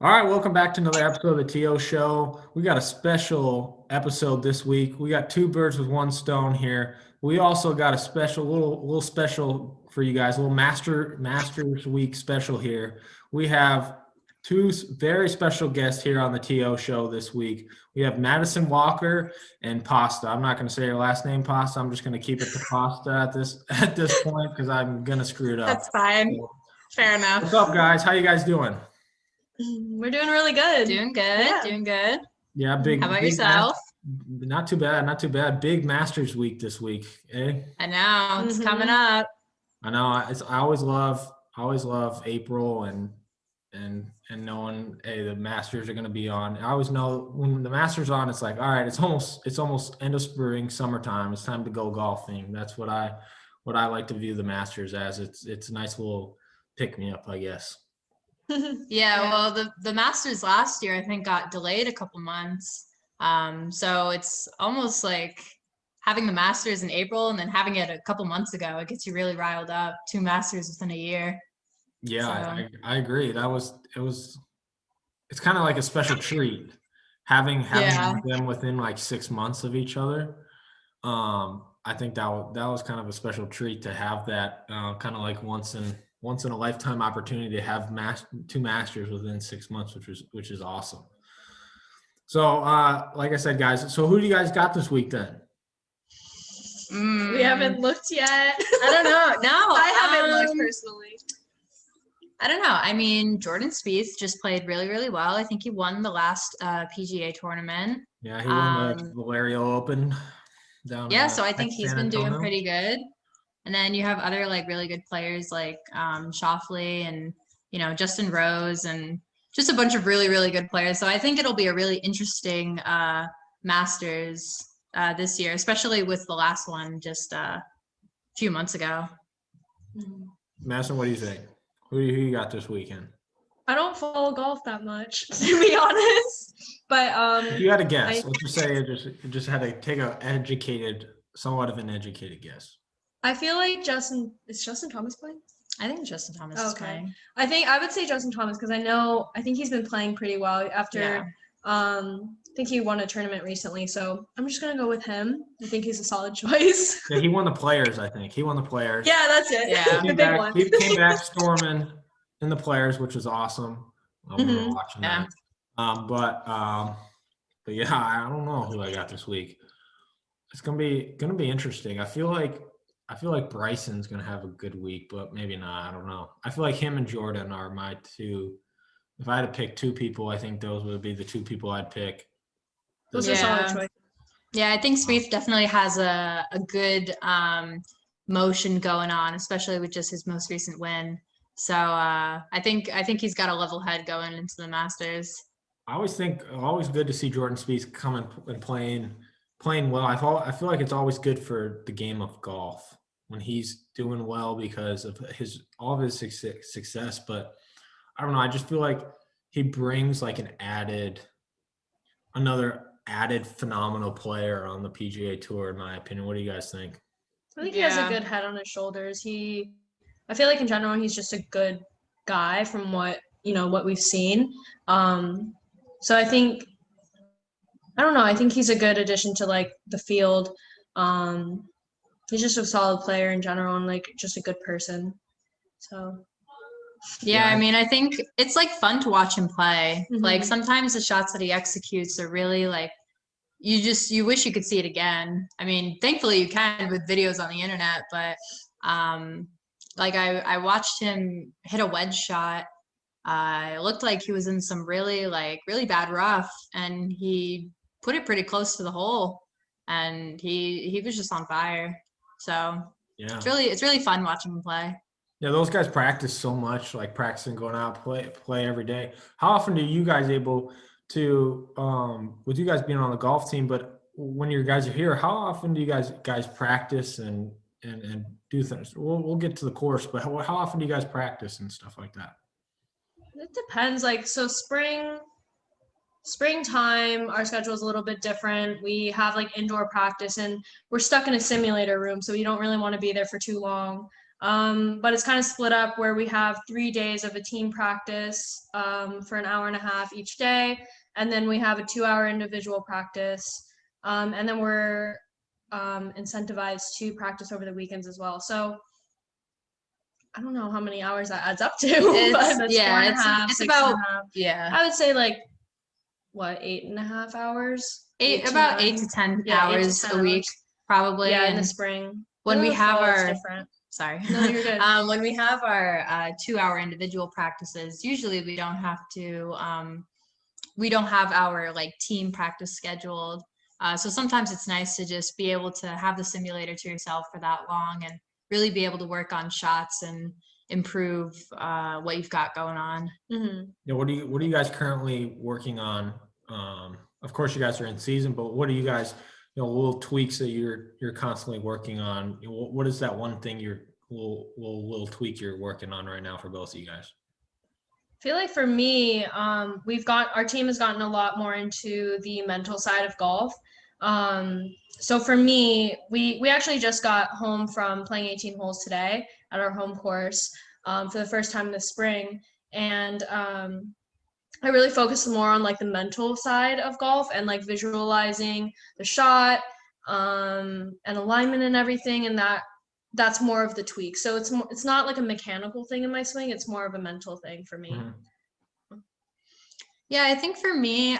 All right, welcome back to another episode of the TO Show. We got a special episode this week. We got two birds with one stone here. We also got a special little special for you guys, a little Masters Week special here. We have two very special guests here on the TO Show this week. We have Madison Walker and Pasta. I'm not going to say your last name, Pasta. I'm just going to keep it to Pasta at this point because I'm going to screw it up. That's fine. So, fair enough. What's up, guys? How you guys doing? We're doing really good. Doing good. Yeah, big. How about big yourself? Not too bad. Big Masters week this week, eh? I know it's Mhm. coming up. I know. I always love April and knowing, hey, the Masters are going to be on. I always know when the Masters on, it's like, all right, it's almost end of spring, summertime. It's time to go golfing. That's what I like to view the Masters as. It's a nice little pick me up, I guess. Yeah, well, the Masters last year I think got delayed a couple months. So it's almost like having the Masters in April and then having it a couple months ago. It gets you really riled up. 2 Masters within a year. Yeah, So. I agree. It's kind of like a special treat having Yeah. them within like 6 months of each other. I think that was kind of a special treat to have that kind of like once in a lifetime opportunity to have 2 Masters within 6 months, which is awesome. So, like I said, guys, so who do you guys got this week then? We haven't looked yet. I don't know. No, I haven't looked personally. I don't know. I mean, Jordan Spieth just played really, really well. I think he won the last PGA tournament. Yeah, he won the Valero Open down. Yeah, so I think he's San been doing Antonio. pretty good. And then you have other like really good players like Schauffele and Justin Rose and just a bunch of really, really good players. So I think it'll be a really interesting Masters this year, especially with the last one just a few months ago. Madison, what do you think? Who you got this weekend? I don't follow golf that much, to be honest. But If you had a guess, let's just say you just had to take somewhat of an educated guess. I feel like is Justin Thomas playing? I think Justin Thomas is Okay. playing. I would say Justin Thomas because I think he's been playing pretty well after I think he won a tournament recently, so I'm just gonna go with him. I think he's a solid choice. Yeah, he won the Players, I think. He won the Players. Yeah, that's it. Yeah. The big one. He came back storming in the Players, which was awesome. I remember watching Yeah. that. But yeah, I don't know who I got this week. It's gonna be interesting. I feel like Bryson's gonna have a good week, but maybe not. I don't know. I feel like him and Jordan are my two. If I had to pick 2 people, I think those would be the 2 people I'd pick. Those are solid choices. Yeah, I think Spieth definitely has a good motion going on, especially with just his most recent win. So I think he's got a level head going into the Masters. I always think always good to see Jordan Spieth coming and playing well. I feel like it's always good for the game of golf when he's doing well because of all of his success. But I don't know. I just feel like he brings like another added phenomenal player on the PGA Tour, in my opinion. What do you guys think? I think he has a good head on his shoulders. I feel like in general he's just a good guy from what we've seen. So I think he's a good addition to like the field. He's just a solid player in general and like just a good person. So yeah, I mean, I think it's like fun to watch him play. Mhm. Like sometimes the shots that he executes are really like you wish you could see it again. I mean, thankfully you can with videos on the internet, but like I watched him hit a wedge shot. It looked like he was in some really bad rough, and he put it pretty close to the hole, and he was just on fire. So Yeah, it's really fun watching him play. Yeah, those guys practice so much, like practicing, going out, play every day. How often are you guys able to, with you guys being on the golf team, but when you guys are here, how often do you guys practice and do things? We'll get to the course, but how often do you guys practice and stuff like that? it depends. Like so springtime, our schedule is a little bit different. We have like indoor practice and we're stuck in a simulator room, so we don't really want to be there for too long. But it's kind of split up where we have 3 days of a team practice for an hour and a half each day. And then we have a 2-hour individual practice. And then we're incentivized to practice over the weekends as well. So I don't know how many hours that adds up to, but that's 4.5, it's about, I would say like, what, 8.5 hours? About 8 to 10 hours a week, probably. Yeah, in the spring. When we have our, different. Sorry. No, you're good. When we have our 2-hour individual practices, usually we don't have our like team practice scheduled. So sometimes it's nice to just be able to have the simulator to yourself for that long and really be able to work on shots and improve what you've got going on. Mm-hmm. Yeah, what are you guys currently working on? Of course, you guys are in season, but what are you guys, little tweaks that you're constantly working on? What is that one thing little tweak you're working on right now for both of you guys? I feel like for me, our team has gotten a lot more into the mental side of golf. So for me, we actually just got home from playing 18 holes today at our home course for the first time this spring. And I really focus more on like the mental side of golf and like visualizing the shot and alignment and everything. And that's more of the tweak. So it's not like a mechanical thing in my swing. It's more of a mental thing for me. Mm-hmm. Yeah, I think for me,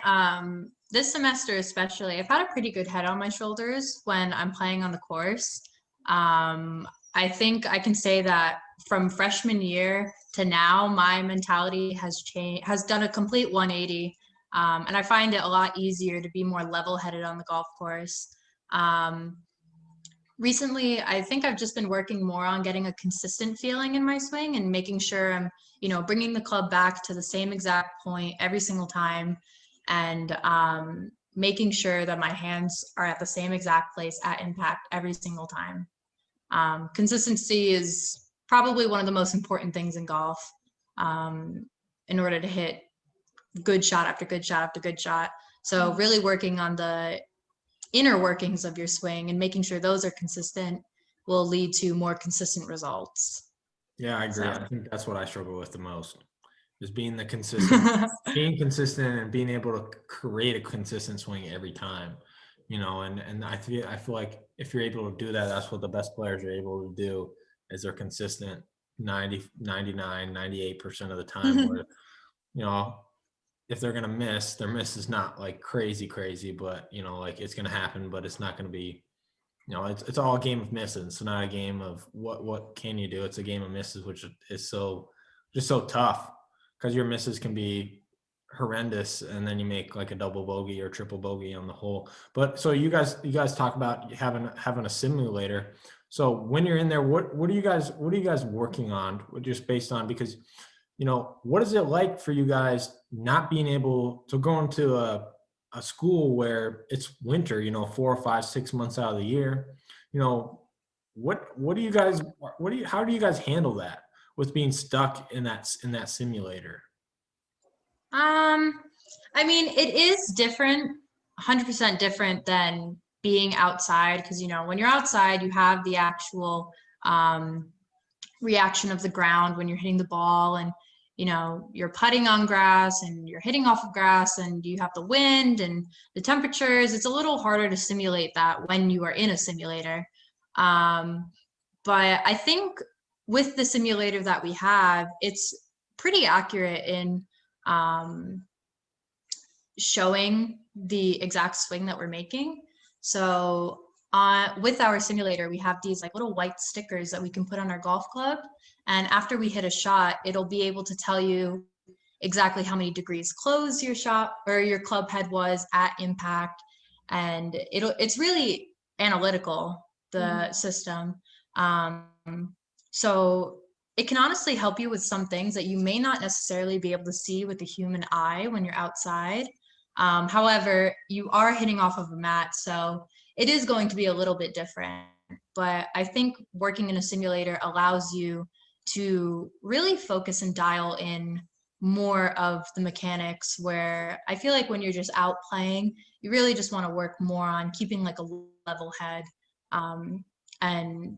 this semester especially, I've had a pretty good head on my shoulders when I'm playing on the course. I think I can say that from freshman year to now, my mentality has changed, has done a complete 180. And I find it a lot easier to be more level-headed on the golf course. Recently, I think I've just been working more on getting a consistent feeling in my swing and making sure I'm, bringing the club back to the same exact point every single time, and making sure that my hands are at the same exact place at impact every single time. Consistency is probably one of the most important things in golf in order to hit good shot after good shot after good shot. So really working on the inner workings of your swing and making sure those are consistent will lead to more consistent results. Yeah, I agree. So. I think that's what I struggle with the most, is being being consistent and being able to create a consistent swing every time, and I feel like if you're able to do that, that's what the best players are able to do, is they're consistent 90, 99, 98% of the time where, if they're going to miss, their miss is not like crazy, but, like it's going to happen, but it's not going to be, it's all a game of misses. It's not a game of what can you do. It's a game of misses, which is so tough, because your misses can be horrendous, and then you make like a double bogey or triple bogey on the hole. But so you guys talk about having a simulator. So when you're in there, what are you guys working on, just based on, because what is it like for you guys not being able to go into a school where it's winter, 4 or 5, 6 months out of the year? How do you guys handle that with being stuck in that simulator? I mean, it is different, 100% different than being outside, because when you're outside, you have the actual reaction of the ground when you're hitting the ball, and you're putting on grass and you're hitting off of grass, and you have the wind and the temperatures. It's a little harder to simulate that when you are in a simulator. But I think with the simulator that we have, it's pretty accurate in showing the exact swing that we're making. So with our simulator, we have these like little white stickers that we can put on our golf club. And after we hit a shot, it'll be able to tell you exactly how many degrees closed your shot or your club head was at impact. And it's really analytical, the system. So it can honestly help you with some things that you may not necessarily be able to see with the human eye when you're outside. However, you are hitting off of a mat, so it is going to be a little bit different. But I think working in a simulator allows you to really focus and dial in more of the mechanics, where I feel like when you're just out playing, you really just want to work more on keeping like a level head and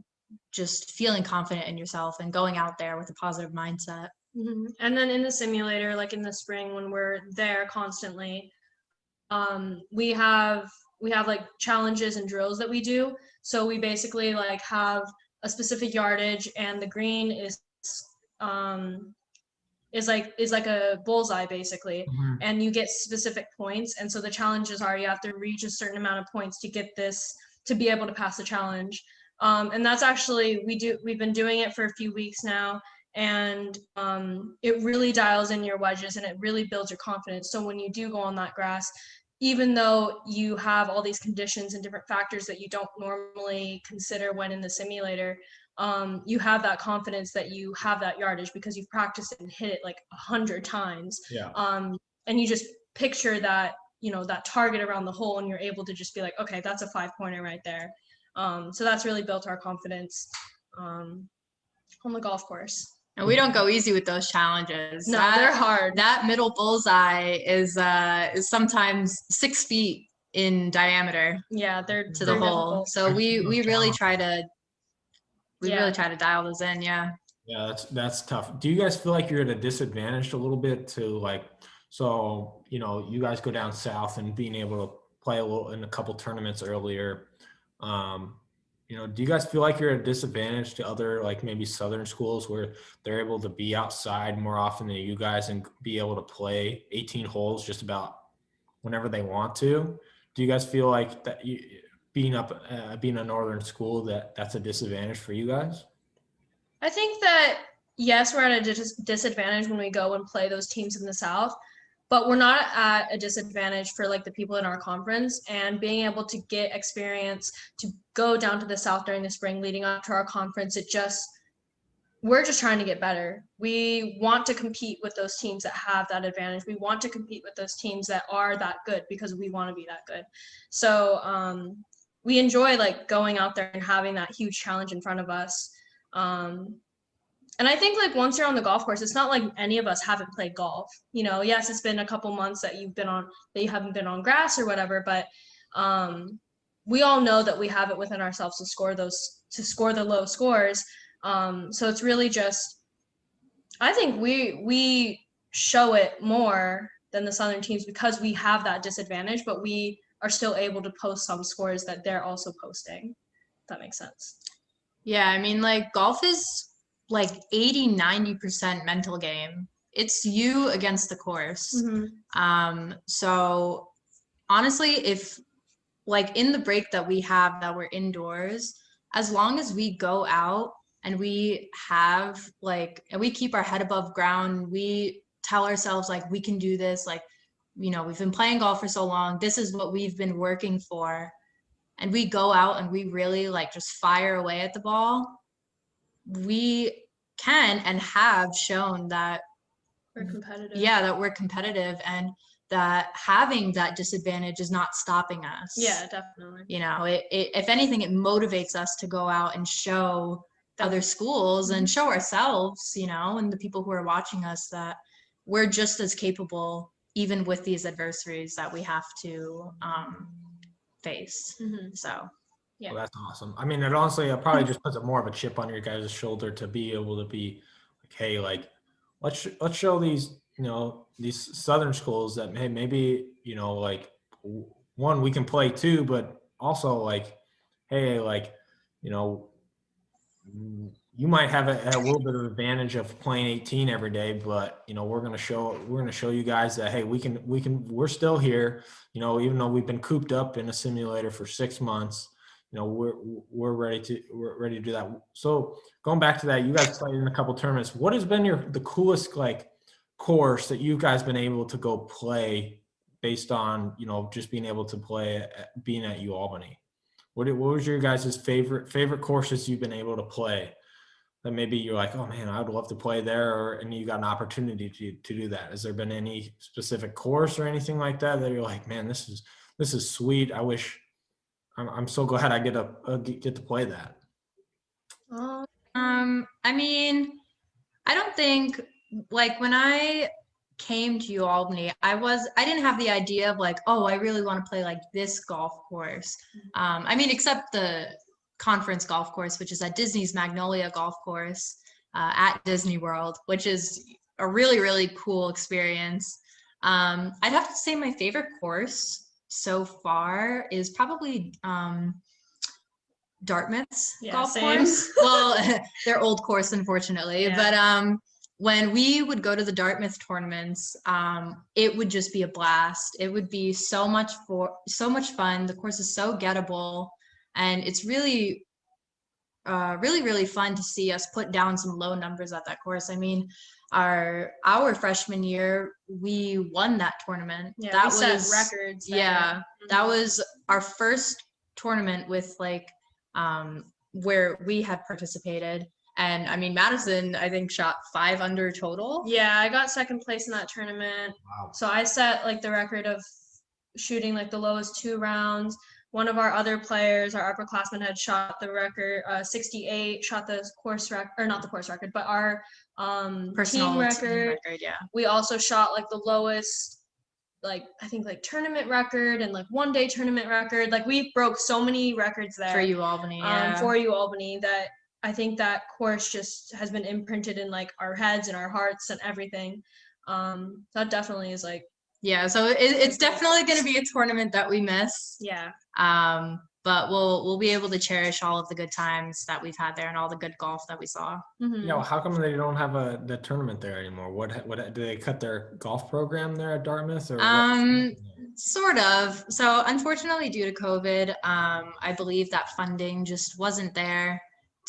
just feeling confident in yourself and going out there with a positive mindset. And then in the simulator, like in the spring when we're there constantly, we have like challenges and drills that we do. So we basically like have a specific yardage, and the green is like a bullseye basically, and you get specific points. And so the challenges are you have to reach a certain amount of points to get this, to be able to pass the challenge. And that's actually, we've been doing it for a few weeks now, and it really dials in your wedges and it really builds your confidence. So when you do go on that grass, even though you have all these conditions and different factors that you don't normally consider when in the simulator, you have that confidence that you have that yardage because you've practiced it and hit it like 100 times. Yeah. And you just picture that, that target around the hole, and you're able to just be like, okay, that's a 5-pointer right there. So that's really built our confidence on the golf course. And we don't go easy with those challenges. No, they're hard. That middle bullseye is sometimes 6 feet in diameter. Yeah, they're to the hole. So we really try to really try to dial those in. Yeah. Yeah, that's tough. Do you guys feel like you're at a disadvantage a little bit to like, so you guys go down south and being able to play a little in a couple tournaments earlier? Do you guys feel like you're at a disadvantage to other, like maybe Southern schools where they're able to be outside more often than you guys and be able to play 18 holes just about whenever they want to? Do you guys feel like that being a Northern school, that's a disadvantage for you guys? I think that, yes, we're at a disadvantage when we go and play those teams in the South, but we're not at a disadvantage for like the people in our conference, and being able to get experience to go down to the South during the spring leading up to our conference. We're just trying to get better. We want to compete with those teams that have that advantage. We want to compete with those teams that are that good because we want to be that good. So we enjoy like going out there and having that huge challenge in front of us. And I think like once you're on the golf course, it's not like any of us haven't played golf. Yes, it's been a couple months that you haven't been on grass or whatever, but we all know that we have it within ourselves to score the low scores. So it's really just, I think we show it more than the Southern teams because we have that disadvantage, but we are still able to post some scores that they're also posting. If that makes sense. Yeah, I mean, like golf is like 80-90% mental game. It's you against the course. So honestly, if like in the break that we have that we're indoors, as long as we go out and we have and we keep our head above ground, we tell ourselves like we can do this, like we've been playing golf for so long, this is what we've been working for, and we go out and we really like just fire away at the ball, we can and have shown that we're competitive. Yeah, that we're competitive, and that having that disadvantage is not stopping us. Yeah, definitely. If anything, it motivates us to go out and show other schools and show ourselves, and the people who are watching us that we're just as capable, even with these adversaries that we have to face. So yeah, well, that's awesome. I mean, it honestly, it probably just puts more of a chip on your guys' shoulder to be able to be like, hey, like let's show these these Southern schools that hey, maybe like one, we can play too, but also like, hey, like you might have a little bit of advantage of playing 18 every day, but we're gonna show you guys that hey, we're still here. Even though we've been cooped up in a simulator for 6 months, we're ready to do that. So going back to that, you guys played in a couple tournaments. What has been the coolest like course that you guys been able to go play based on just being able to play being at UAlbany? What was your guys' favorite courses you've been able to play that maybe you're like, oh man, I would love to play there, and you got an opportunity to do that? Has there been any specific course or anything like that you're like, man, this is sweet. I'm so glad I get to play that. I mean, I don't think like when I came to UAlbany, I didn't have the idea of like, oh, I really want to play like this golf course. I mean, except the conference golf course, which is at Disney's Magnolia Golf Course at Disney World, which is a really, really cool experience. I'd have to say my favorite course so far is probably Dartmouth's golf course. Well, their old course, unfortunately. But when we would go to the Dartmouth tournaments, it would just be a blast. It would be so much fun. The course is so gettable, and it's really really fun to see us put down some low numbers at that course. I mean, our freshman year, we won that tournament. Yeah, that we was set records. Yeah, that was our first tournament with like where we had participated. And I mean, Madison, I think, shot 5 under total. Yeah, I got second place in that tournament. Wow. So I set like the record of shooting like the lowest 2 rounds. One of our other players, our upperclassmen, had shot the record 68, shot the course record, or not the course record, but our Personal team record. Yeah. We also shot like the lowest, like I think like tournament record and like 1-day tournament record. Like we broke so many records there For UAlbany, yeah. For UAlbany, that I think that course just has been imprinted in like our heads and our hearts and everything. That definitely is like. Yeah, so it's definitely going to be a tournament that we miss. Yeah. But we'll be able to cherish all of the good times that we've had there and all the good golf that we saw. Mm-hmm. Yeah, well, how come they don't have the tournament there anymore? What do they cut their golf program there at Dartmouth? Or sort of. So unfortunately, due to COVID, I believe that funding just wasn't there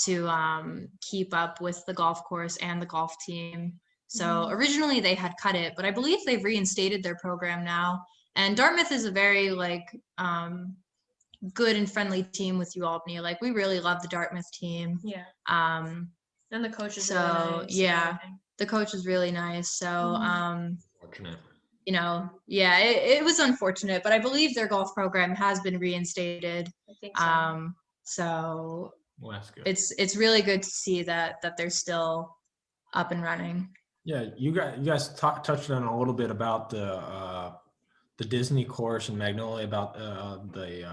to keep up with the golf course and the golf team. So originally they had cut it, but I believe they've reinstated their program now. And Dartmouth is a very like good and friendly team with UAlbany. Like we really love the Dartmouth team. Yeah. And the coach is so really nice, yeah, the coach is really nice. So Fortunate. You know, yeah, it was unfortunate, but I believe their golf program has been reinstated. I think so. So Well, that's good. It's really good to see that they're still up and running. Yeah, you guys touched on a little bit about the Disney course in Magnolia, about the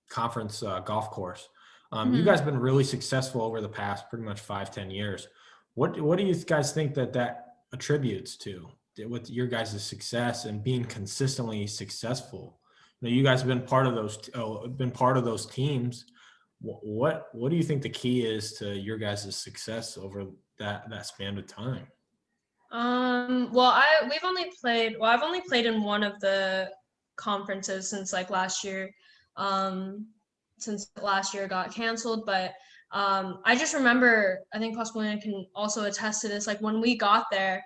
conference golf course. You guys have been really successful over the past pretty much 5-10 years. What do you guys think that attributes to with your guys' success and being consistently successful? You know, you guys have been part of those teams. What do you think the key is to your guys' success over that span of time? Well, I've only played in one of the conferences since like last year. Since last year got canceled, but I just remember, I think Pasqualina can also attest to this, like when we got there,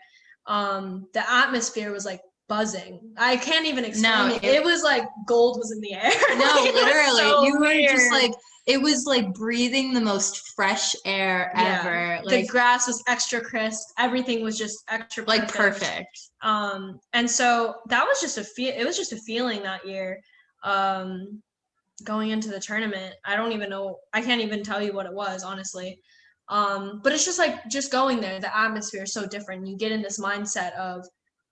the atmosphere was like buzzing. I can't even explain it. It was like gold was in the air. No, literally. So you were weird. Just like, it was like breathing the most fresh air ever. Like, the grass was extra crisp. Everything was just extra perfect. Like perfect. And so that was just it was just a feeling that year. Going into the tournament, I don't even know. I can't even tell you what it was, honestly. But it's just like just going there. The atmosphere is so different. You get in this mindset of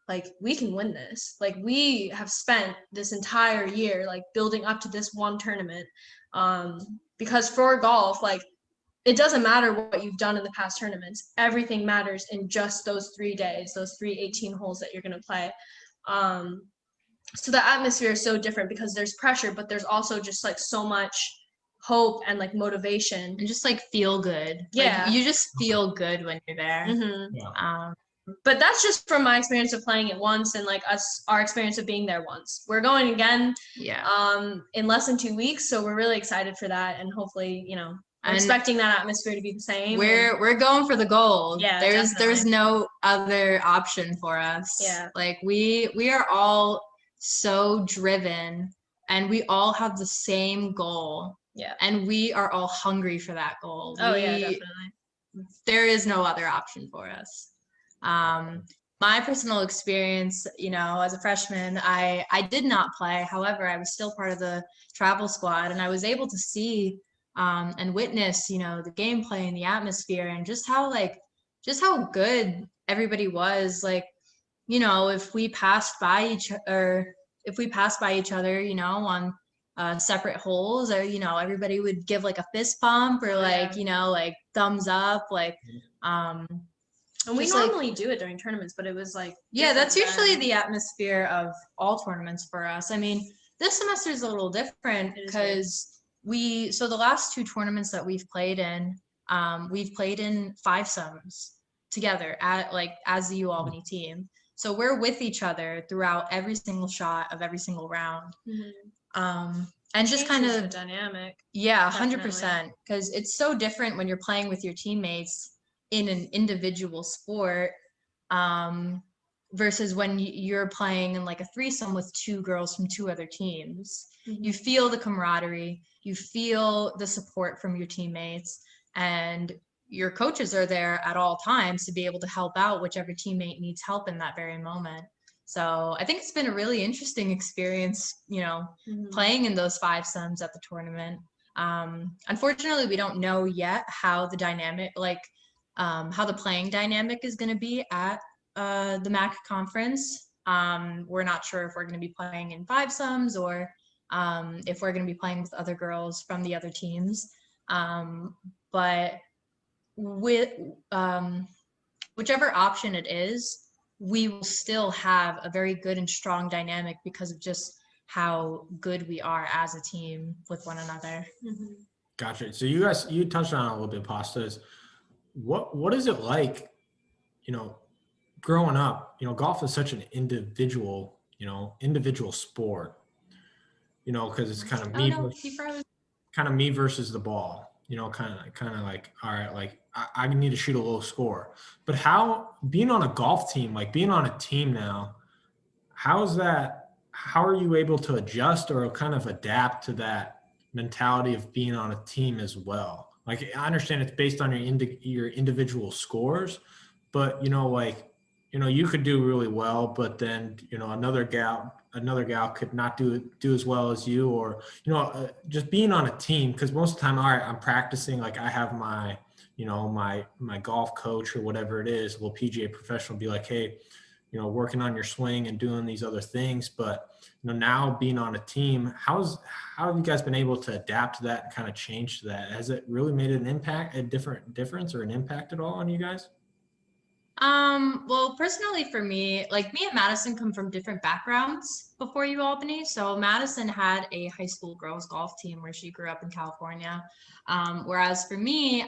like, we can win this. Like we have spent this entire year like building up to this one tournament. Because for golf, like it doesn't matter what you've done in the past tournaments. Everything matters in just those 3 days, those 18 holes that you're going to play. So the atmosphere is so different because there's pressure, but there's also just like so much hope and like motivation and just like feel good. Yeah. Like, you just feel good when you're there. Yeah. But that's just from my experience of playing it once and like our experience of being there once. We're going again in less than 2 weeks. So we're really excited for that. And hopefully, you know, I'm expecting that atmosphere to be the same. We're going for the gold. Yeah, there's no other option for us. Yeah. Like we are all so driven and we all have the same goal. Yeah. And we are all hungry for that goal. Yeah, definitely. There is no other option for us. My personal experience, you know, as a freshman, I did not play. However, I was still part of the travel squad and I was able to see and witness, you know, the gameplay and the atmosphere and just how good everybody was. Like, you know, if we passed by each other, you know, separate holes, or everybody would give like a fist pump or like like thumbs up, like and we just, like- normally do it during tournaments, but it was like that's different usually then. the atmosphere of all tournaments for us. I mean, this semester is a little different It is because so the last 2 tournaments that we've played in 5-somes together as the UAlbany team. So we're with each other throughout every single shot of every single round. And just kind Changes the of dynamic. Yeah, Definitely. 100%. Because it's so different when you're playing with your teammates in an individual sport versus when you're playing in like a threesome with 2 girls from 2 other teams. You feel the camaraderie, you feel the support from your teammates, and your coaches are there at all times to be able to help out whichever teammate needs help in that very moment. So I think it's been a really interesting experience, playing in those 5-somes at the tournament. Unfortunately, we don't know yet how the dynamic, how the playing dynamic is going to be at the MAC conference. We're not sure if we're going to be playing in 5-somes or if we're going to be playing with other girls from the other teams. But with whichever option it is, we will still have a very good and strong dynamic because of just how good we are as a team with one another. Gotcha. So you touched on it a little bit, Pastas. What is it like, growing up? Golf is such an individual sport, because it's kind of me versus the ball, kind of like, all right, like I need to shoot a low score. But how, being on a golf team, like being on a team now, how are you able to adjust or kind of adapt to that mentality of being on a team as well? Like, I understand it's based on your individual scores, but you could do really well, but then another gal could not do as well as you, or just being on a team, because most of the time, all right, I'm practicing, like I have my my golf coach or whatever it is, little PGA professional, be like, hey, working on your swing and doing these other things. But now being on a team, how have you guys been able to adapt to that and kind of change to that? Has it really made an impact, a difference or an impact at all on you guys? Well, personally for me, like me and Madison come from different backgrounds before UAlbany. So Madison had a high school girls golf team where she grew up in California. Whereas for me,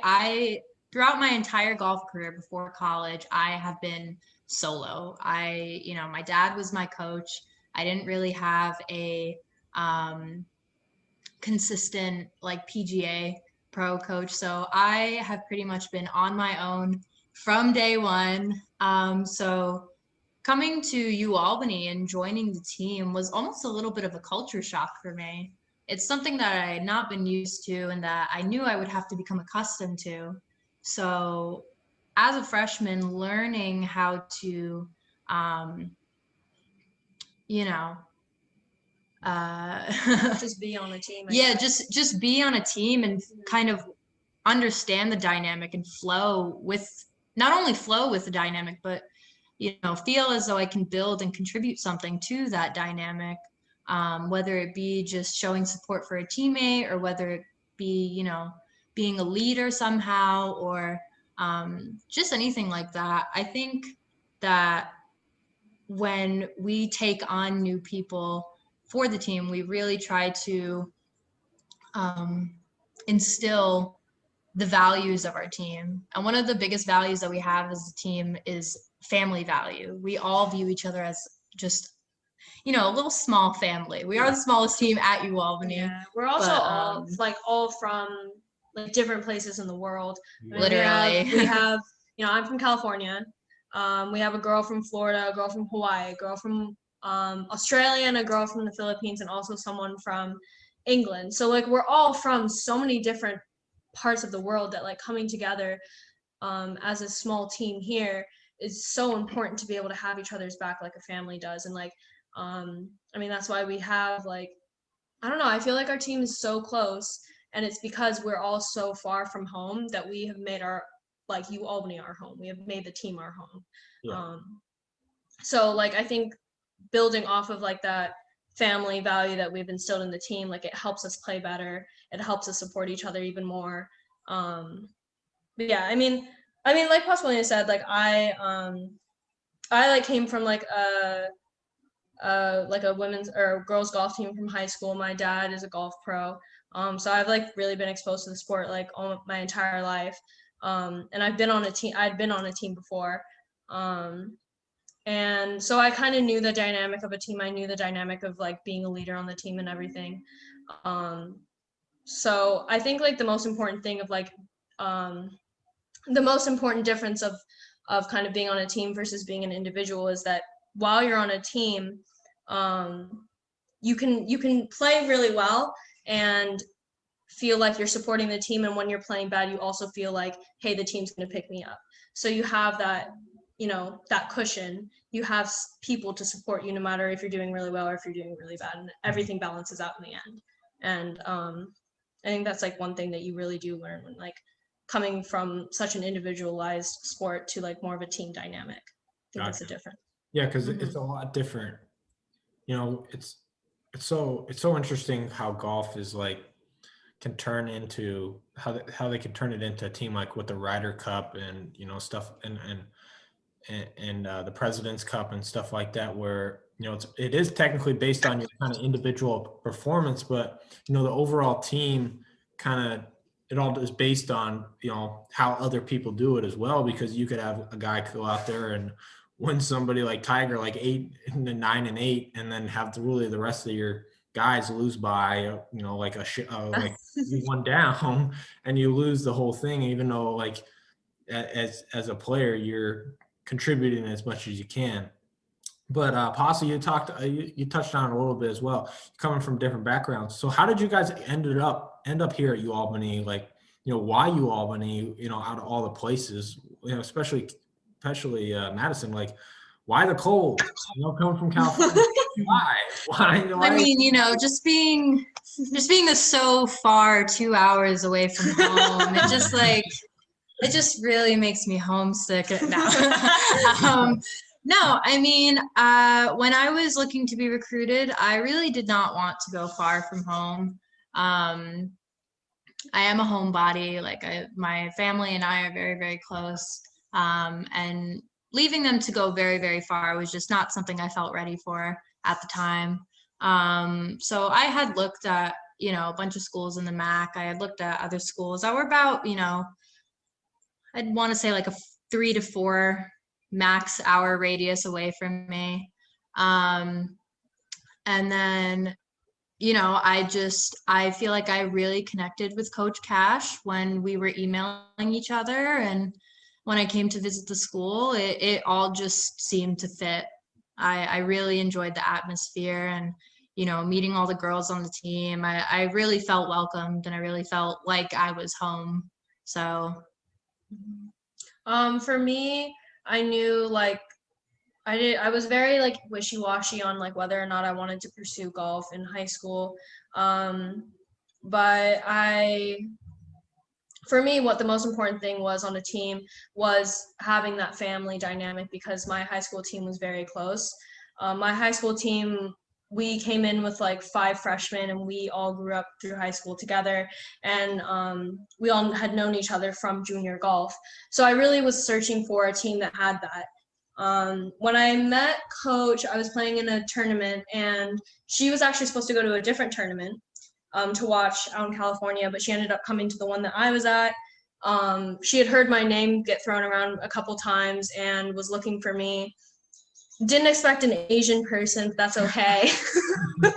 throughout my entire golf career before college, I have been solo. My dad was my coach. I didn't really have a consistent like PGA pro coach. So I have pretty much been on my own from day one. So coming to UAlbany and joining the team was almost a little bit of a culture shock for me. It's something that I had not been used to and that I knew I would have to become accustomed to. So as a freshman, learning how to, just be on a team. Just be on a team and kind of understand the dynamic and not only flow with the dynamic, but feel as though I can build and contribute something to that dynamic, whether it be just showing support for a teammate or whether it be being a leader somehow, or just anything like that. I think that when we take on new people for the team, we really try to instill the values of our team. And one of the biggest values that we have as a team is family value. We all view each other as just, a little small family. We are the smallest team at UAlbany. Yeah, we're also all from like different places in the world. Literally. We have I'm from California. We have a girl from Florida, a girl from Hawaii, a girl from Australia, and a girl from the Philippines, and also someone from England. So like we're all from so many different parts of the world that like coming together as a small team here is so important to be able to have each other's back like a family does. And like that's why we have like, I don't know, I feel like our team is so close, and it's because we're all so far from home that we have made our like UAlbany our home. We have made the team our home. So like I think building off of like that family value that we've instilled in the team. Like, it helps us play better. It helps us support each other even more. But yeah, I mean, like Pasqualina said, like I like came from like a women's or girls golf team from high school. My dad is a golf pro. So I've like really been exposed to the sport like all my entire life. And I'd been on a team before. And so I kind of knew the dynamic of a team. I knew the dynamic of like being a leader on the team and everything. So I think like the most important thing of like the most important difference of kind of being on a team versus being an individual is that while you're on a team, you can play really well and feel like you're supporting the team, and when you're playing bad, you also feel like, hey, the team's going to pick me up. So you have that, you know, that cushion. You have people to support you no matter if you're doing really well or if you're doing really bad, and everything balances out in the end. And I think that's like one thing that you really do learn when like coming from such an individualized sport to like more of a team dynamic. I think that's the difference. Yeah, because it's a lot different. You know, it's so interesting how golf is like can turn into how they can turn it into a team, like with the Ryder Cup and, you know, stuff and the President's Cup and stuff like that, where, you know, it is technically based on your kind of individual performance, but, you know, the overall team kind of, it all is based on, you know, how other people do it as well, because you could have a guy go out there and win somebody like Tiger, like 8 and 9 and 8, and then have the rest of your guys lose by, you know, like like you won down and you lose the whole thing, even though like as a player, you're contributing as much as you can. But Pasi, you touched on it a little bit as well, coming from different backgrounds. So how did you guys end up here at UAlbany? Like, you know, why UAlbany? You know, out of all the places, you know, especially Madison. Like, why the cold? You know, coming from California. Why? I mean, you know, just being this so far 2 hours away from home, it just really makes me homesick now. No, I mean, when I was looking to be recruited, I really did not want to go far from home. I am a homebody. Like my family and I are very, very close. And leaving them to go very, very far was just not something I felt ready for at the time. So I had looked at, you know, a bunch of schools in the MAC. I had looked at other schools that were about, you know, I'd want to say like a 3 to 4 max hour radius away from me. And then, you know, I feel like I really connected with Coach Cash when we were emailing each other. And when I came to visit the school, it all just seemed to fit. I really enjoyed the atmosphere and, you know, meeting all the girls on the team. I really felt welcomed and I really felt like I was home. So. For me, I knew like I was very like wishy-washy on like whether or not I wanted to pursue golf in high school. But for me, what the most important thing was on a team was having that family dynamic, because my high school team was very close. My high school team, we came in with like 5 freshmen and we all grew up through high school together, and we all had known each other from junior golf. So I really was searching for a team that had that. When I met Coach, I was playing in a tournament and she was actually supposed to go to a different tournament to watch out in California, but she ended up coming to the one that I was at. She had heard my name get thrown around a couple times and was looking for me. Didn't expect an Asian person, but that's okay.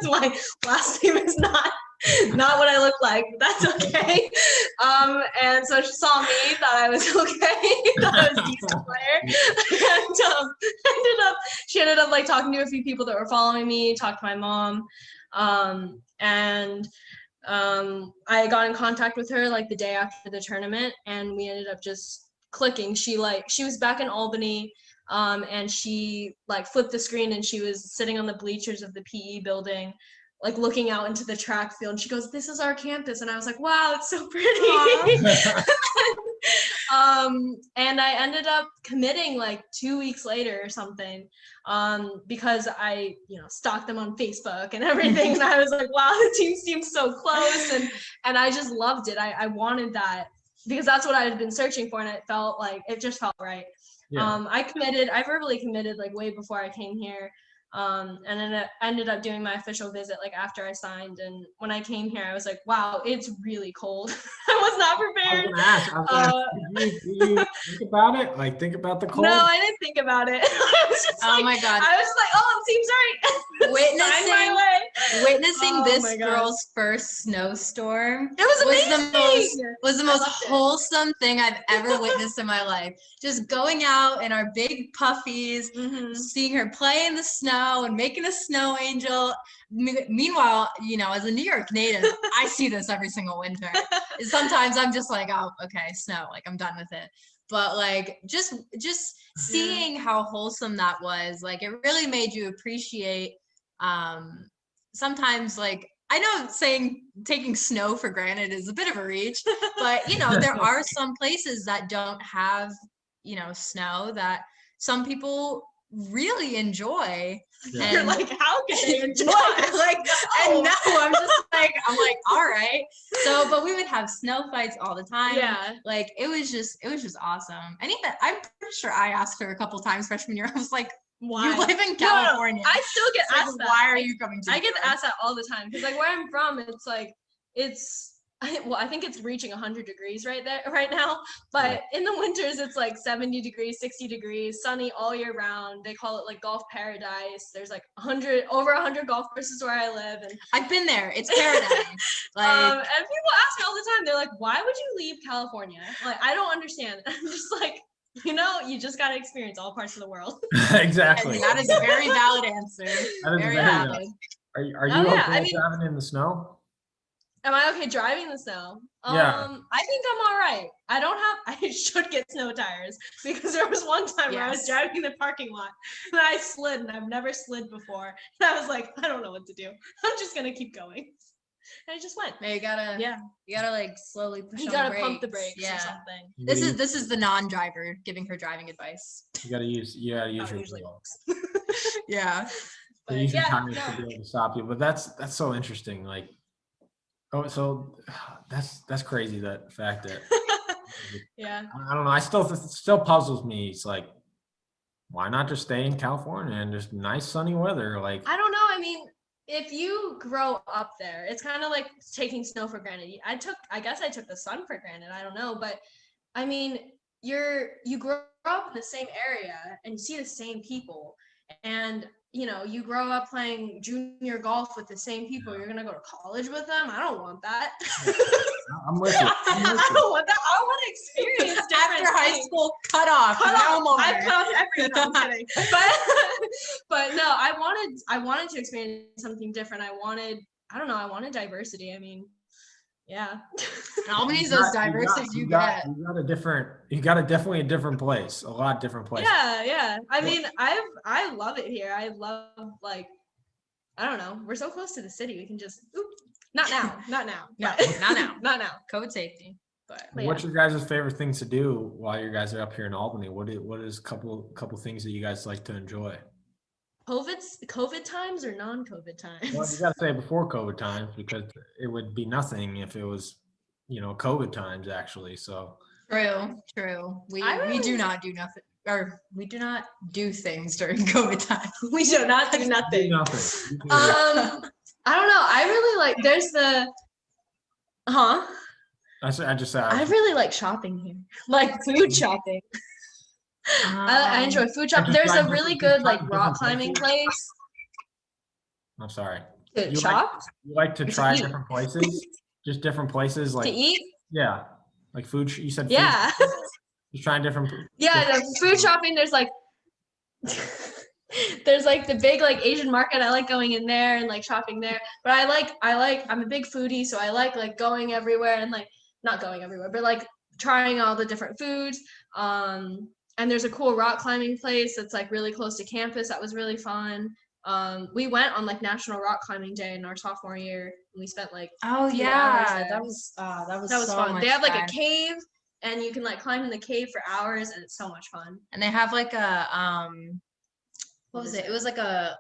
My last name is not what I look like, but that's okay. And so she saw me, thought I was okay, thought I was a decent player. And she ended up like talking to a few people that were following me, talked to my mom. And I got in contact with her like the day after the tournament, and we ended up just clicking. She was back in Albany, and she like flipped the screen and she was sitting on the bleachers of the PE building, like looking out into the track field. And she goes, "This is our campus." And I was like, "Wow, it's so pretty." And I ended up committing like 2 weeks later or something, because I, stalked them on Facebook and everything. And I was like, wow, the team seems so close. And I just loved it. I wanted that because that's what I had been searching for. And it just felt right. Yeah. I verbally committed like way before I came here. And then I ended up doing my official visit like after I signed. And when I came here, I was like, wow, it's really cold. I was not prepared. I was gonna ask, did you think about it? Like, think about the cold? No, I didn't think about it. I was just my God. I was just like, oh, it seems right. Witnessing Oh this my God. girl's first snowstorm It was amazing. was the most wholesome thing I've ever witnessed in my life. Just going out in our big puffies, seeing her play in the snow and making a snow angel. Meanwhile, as a New York native, I see this every single winter. Sometimes I'm just like, oh, okay, snow, like I'm done with it. But like just seeing how wholesome that was, like it really made you appreciate sometimes, like, I know taking snow for granted is a bit of a reach, but there are some places that don't have snow that some people really enjoy. And you're like, how can they enjoy it? And now I'm like, all right. So, but we would have snow fights all the time. Yeah. Like it was just awesome. And even I'm pretty sure I asked her a couple times freshman year. I was like, why? You live in California. No, I still get asked that. Why are you coming to? I get asked that all the time because like where I'm from, I think it's reaching 100 degrees right now. But in the winters, it's like 70 degrees, 60 degrees, sunny all year round. They call it like golf paradise. There's like over 100 golf courses where I live, and I've been there. It's paradise. And people ask me all the time. They're like, "Why would you leave California?" Like, I don't understand. I'm just like, you just got to experience all parts of the world. Exactly. And that is a very valid answer. That is very valid. Are you okay driving in the snow? Am I okay driving in the snow? Yeah. I think I'm all right. I should get snow tires because there was one time where I was driving in the parking lot and I slid, and I've never slid before. And I was like, I don't know what to do. I'm just going to keep going. And I just went. You gotta like slowly push on the brakes. You gotta pump the brakes or something. This is the non-driver giving her driving advice. You gotta use your wheels. Yeah. But use your tires to be able to stop you. But that's so interesting. Like, so that's crazy, that fact that I don't know. I still puzzles me. It's like, why not just stay in California and just nice sunny weather? Like, I don't know. I mean, if you grow up there, it's kind of like taking snow for granted. I guess I took the sun for granted. I don't know, but I mean, you grow up in the same area and you see the same people, and you grow up playing junior golf with the same people. You're gonna go to college with them? I don't want that. I'm with you. I don't want that. I want to experience after high school. Cut off. I cut off everything. No, I'm kidding. But no, I wanted to experience something different. I wanted diversity. I mean, yeah. Albany's those diversity you get. You got definitely a different place. A lot different place. Yeah. I mean, I love it here. I love, like, I don't know. We're so close to the city. We can just not now. Not now. Code safety. But what's your guys' favorite things to do while you guys are up here in Albany? What is a couple things that you guys like to enjoy? COVID times or non-COVID times? Well, you got to say before COVID times, because it would be nothing if it was, COVID times actually. So true. We do not do nothing, or we do not do things during COVID time. We do not do nothing. I don't know. I really like. There's the. I just said. I really like shopping here, like food shopping. I enjoy food shopping. There's a really good like rock climbing place. I'm sorry. To shop? You like to try different places? Just different places, like to eat? Yeah, like food. You said food. Yeah. You're trying different. Yeah, the food shopping. There's like. There's like the big like Asian market. I like going in there and like shopping there. But I'm a big foodie, so I like going everywhere and like not going everywhere, but like trying all the different foods. And there's a cool rock climbing place that's like really close to campus. That was really fun. We went on like National Rock Climbing Day in our sophomore year, and we spent like that was so fun. They have like a cave and you can like climb in the cave for hours, and it's so much fun. And they have like a what was it? It was like a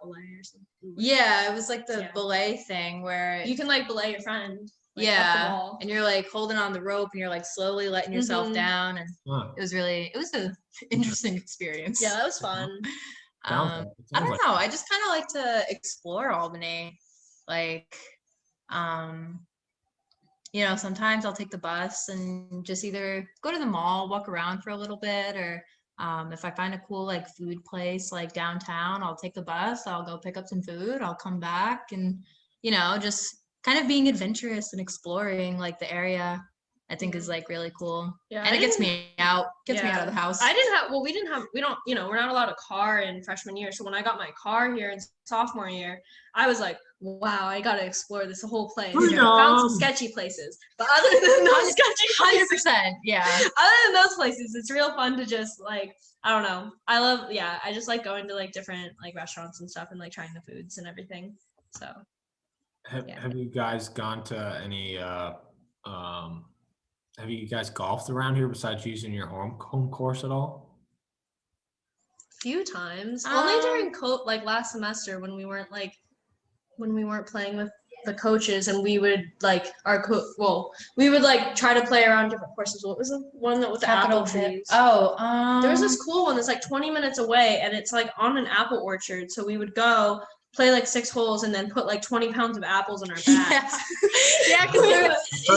yeah, it was like the belay thing where you can like belay your friend. Like, yeah, up the wall. and you're like holding on the rope and you're like slowly letting yourself down, and it was an interesting experience. Yeah, that was fun. I don't know. I just kind of like to explore Albany. Like, you know, sometimes I'll take the bus and just either go to the mall, walk around for a little bit, or if I find a cool like food place like downtown, I'll take the bus, I'll go pick up some food, I'll come back, and you know, just kind of being adventurous and exploring like the area, I think is like really cool. Yeah, and it gets me out of the house. We don't, you know, we're not allowed a car in freshman year. So when I got my car here in sophomore year, I was like, wow, I got to explore this whole place. I found some sketchy places, but other than those sketchy places, 100%, yeah. Other than those places, it's real fun to just like, I don't know. I just like going to like different like restaurants and stuff and like trying the foods and everything. So. Have you guys gone to any have you guys golfed around here besides using your home course at all? Few times. Only during like last semester when we weren't playing with the coaches, and we would like we would like try to play around different courses. What was the one that with the apple trees? There was this cool one that's like 20 minutes away, and it's like on an apple orchard. So we would go play like 6 holes and then put like 20 pounds of apples in our bags. Yeah, because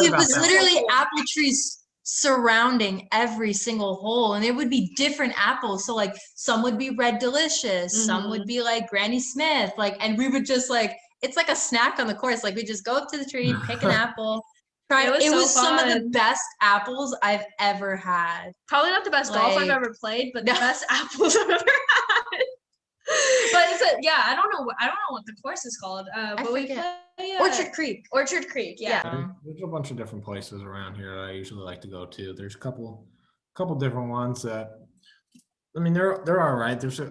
it was literally apple trees surrounding every single hole, and it would be different apples. So like some would be Red Delicious, some would be like Granny Smith, like, and we would just like, it's like a snack on the course. Like we just go up to the tree, pick an apple. It was some of the best apples I've ever had. Probably not the best golf I've ever played, but the best apples I've ever had. But I don't know what the course is called. But we play Orchard Creek. Orchard Creek, yeah. There's a bunch of different places around here that I usually like to go to. There's a couple different ones that, I mean, they're all right. There's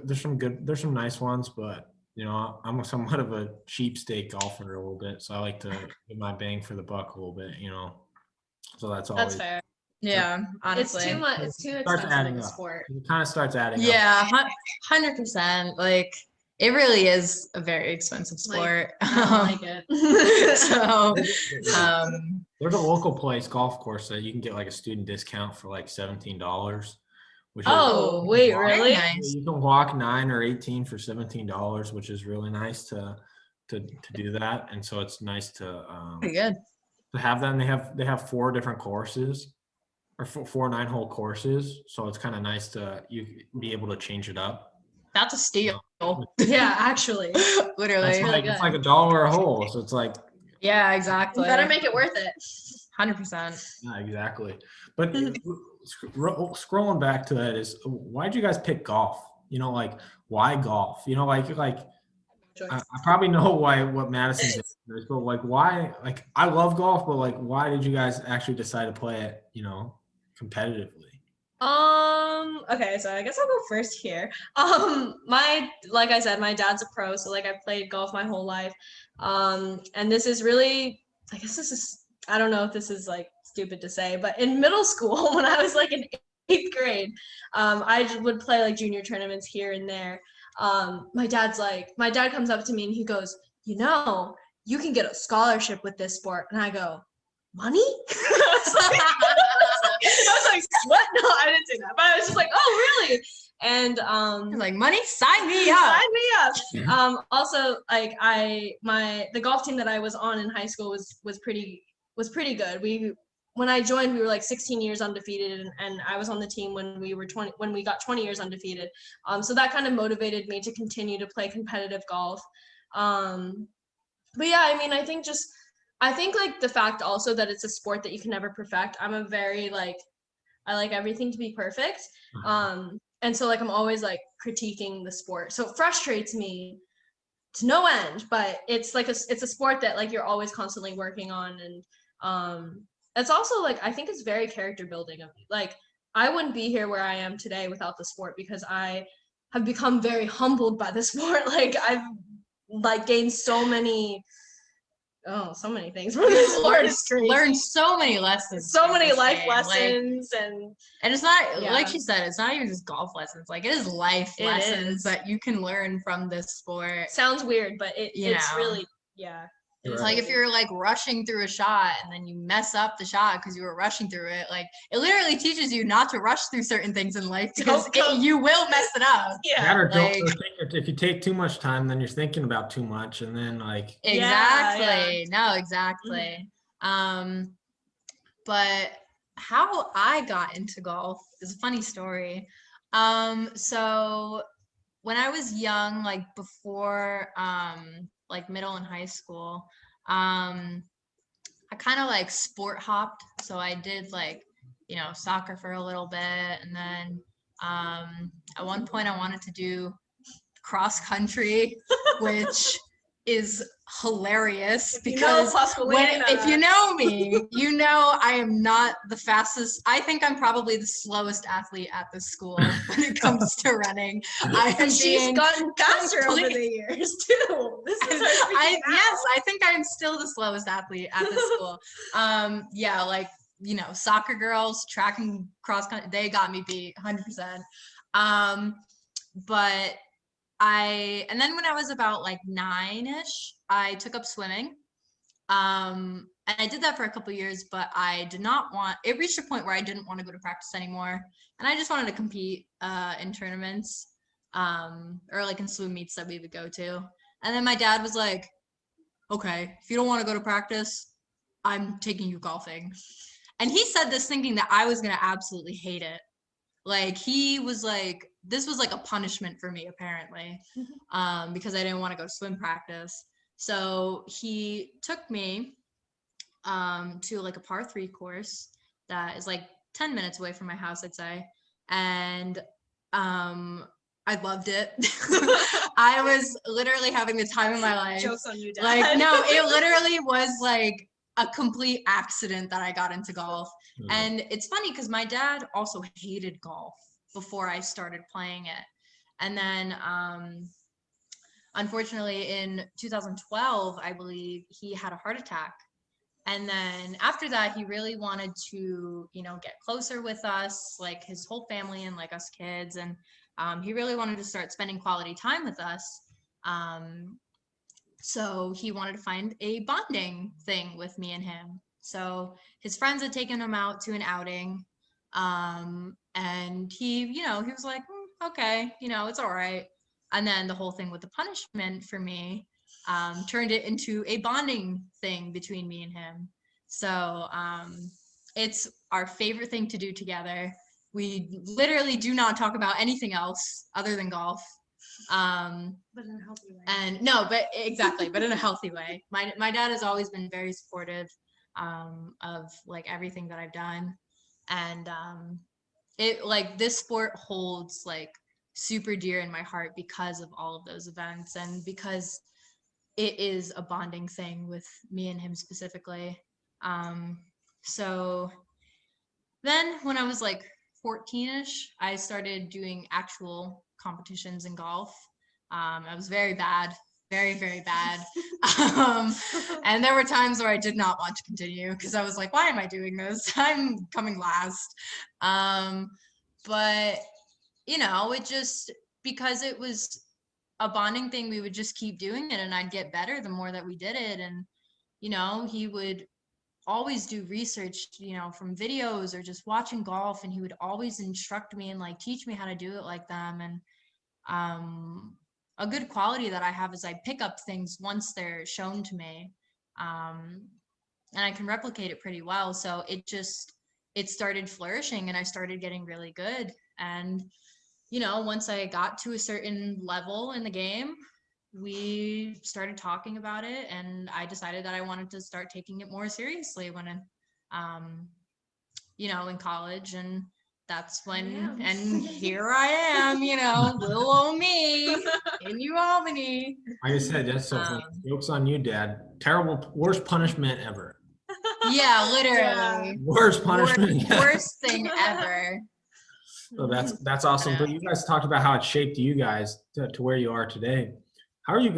some nice ones, but you know, I'm somewhat of a cheapskate golfer a little bit, so I like to get my bang for the buck a little bit, you know. So that's always fair. Yeah, honestly, it's too much. It's too expensive of a sport. It kind of starts adding up. Yeah, 100%. Like it really is a very expensive sport. I don't like it. So, there's a local place golf course that you can get like a student discount for like $17. Which wait, really? Nice. You can walk 9 or 18 for $17, which is really nice to do that. And so it's nice to pretty good to have that. And they have 4 different courses, or 4 9-hole courses. So it's kind of nice to be able to change it up. That's a steal. Yeah, actually, literally, it's like $1 a hole. So it's like, yeah, exactly. You better make it worth it. 100%. Yeah, exactly. But scrolling back to that is, why'd you guys pick golf? You know, like why golf? You know, like I probably know what Madison is, but like why? Like I love golf, but like why did you guys actually decide to play it? You know, competitively. Okay, so I guess I'll go first here. Like I said, my dad's a pro, so like I've played golf my whole life. And this is really, I don't know if this is like stupid to say, but in middle school, when I was like in 8th grade, I would play like junior tournaments here and there. My dad comes up to me and he goes, you know, you can get a scholarship with this sport. And I go, money? I was like, what? No, I didn't say that. But I was just like, oh, really? And like, money, sign me up. Sign me up. Also, like the golf team that I was on in high school was pretty good. When I joined, we were like 16 years undefeated, and I was on the team when we got 20 years undefeated. So that kind of motivated me to continue to play competitive golf. But yeah, I mean, I think like the fact also that it's a sport that you can never perfect. I'm a very I like everything to be perfect. And so like I'm always like critiquing the sport. So it frustrates me to no end, but it's a sport that like you're always constantly working on. And it's also like, I think it's very character building of me. Like I wouldn't be here where I am today without the sport, because I have become very humbled by the sport. Like I've like gained so many so many things from this sport. It's crazy. Learned so many lessons. So many life lessons, and it's not like she said, it's not even just golf lessons. Like it is life lessons that you can learn from this sport. Sounds weird, but it's really It's like if you're like rushing through a shot and then you mess up the shot because you were rushing through it, like it literally teaches you not to rush through certain things in life because you will mess it up. Yeah. Or if you take too much time, then you're thinking about too much, and then like exactly. No, exactly. But how I got into golf is a funny story. So when I was young, like before like middle and high school, I kind of like sport hopped. So I did like, soccer for a little bit. And then at one point I wanted to do cross country, which is hilarious because if you know me, I am not the fastest. I think I'm probably the slowest athlete at this school when it comes to running. She's gotten faster over the years too. This is yes, I think I'm still the slowest athlete at this school. Soccer girls, track and cross country, they got me beat 100%. But and then when I was about like 9-ish, I took up swimming. And I did that for a couple years, but it reached a point where I didn't want to go to practice anymore. And I just wanted to compete in tournaments or like in swim meets that we would go to. And then my dad was like, okay, if you don't want to go to practice, I'm taking you golfing. And he said this thinking that I was going to absolutely hate it. Like he was like, this was like a punishment for me apparently, because I didn't want to go to swim practice. So he took me to like a par 3 course that is like 10 minutes away from my house, I'd say. And I loved it. I was literally having the time of my life. Jokes on you, Dad. Like, no, it literally was like a complete accident that I got into golf. And it's funny because my dad also hated golf before I started playing it. And then unfortunately in 2012, I believe he had a heart attack. And then after that, he really wanted to, get closer with us, like his whole family and like us kids. And he really wanted to start spending quality time with us. So he wanted to find a bonding thing with me and him. So his friends had taken him out to an outing. And he was like, okay, it's all right. And then the whole thing with the punishment for me turned it into a bonding thing between me and him. So it's our favorite thing to do together. We literally do not talk about anything else other than golf. But in a healthy way. And no, but exactly, but in a healthy way. My dad has always been very supportive of like everything that I've done. And it like this sport holds like super dear in my heart because of all of those events and because it is a bonding thing with me and him specifically. So then when I was like 14-ish, I started doing actual competitions in golf. I was very bad, very, very bad. And there were times where I did not want to continue because I was like, why am I doing this? I'm coming last. But, it just, because it was a bonding thing, we would just keep doing it and I'd get better the more that we did it. And, he would always do research, from videos or just watching golf. And he would always instruct me and like teach me how to do it like them. And a good quality that I have is I pick up things once they're shown to me. And I can replicate it pretty well. So it started flourishing and I started getting really good. And, once I got to a certain level in the game, we started talking about it and I decided that I wanted to start taking it more seriously when, in college. And that's when, and here I am, little old me in New Albany. Like I said, that's so funny. Jokes on you, Dad. Terrible, worst punishment ever. Yeah, literally. Worst punishment. Worst thing ever. So that's awesome. But you guys talked about how it shaped you guys to where you are today.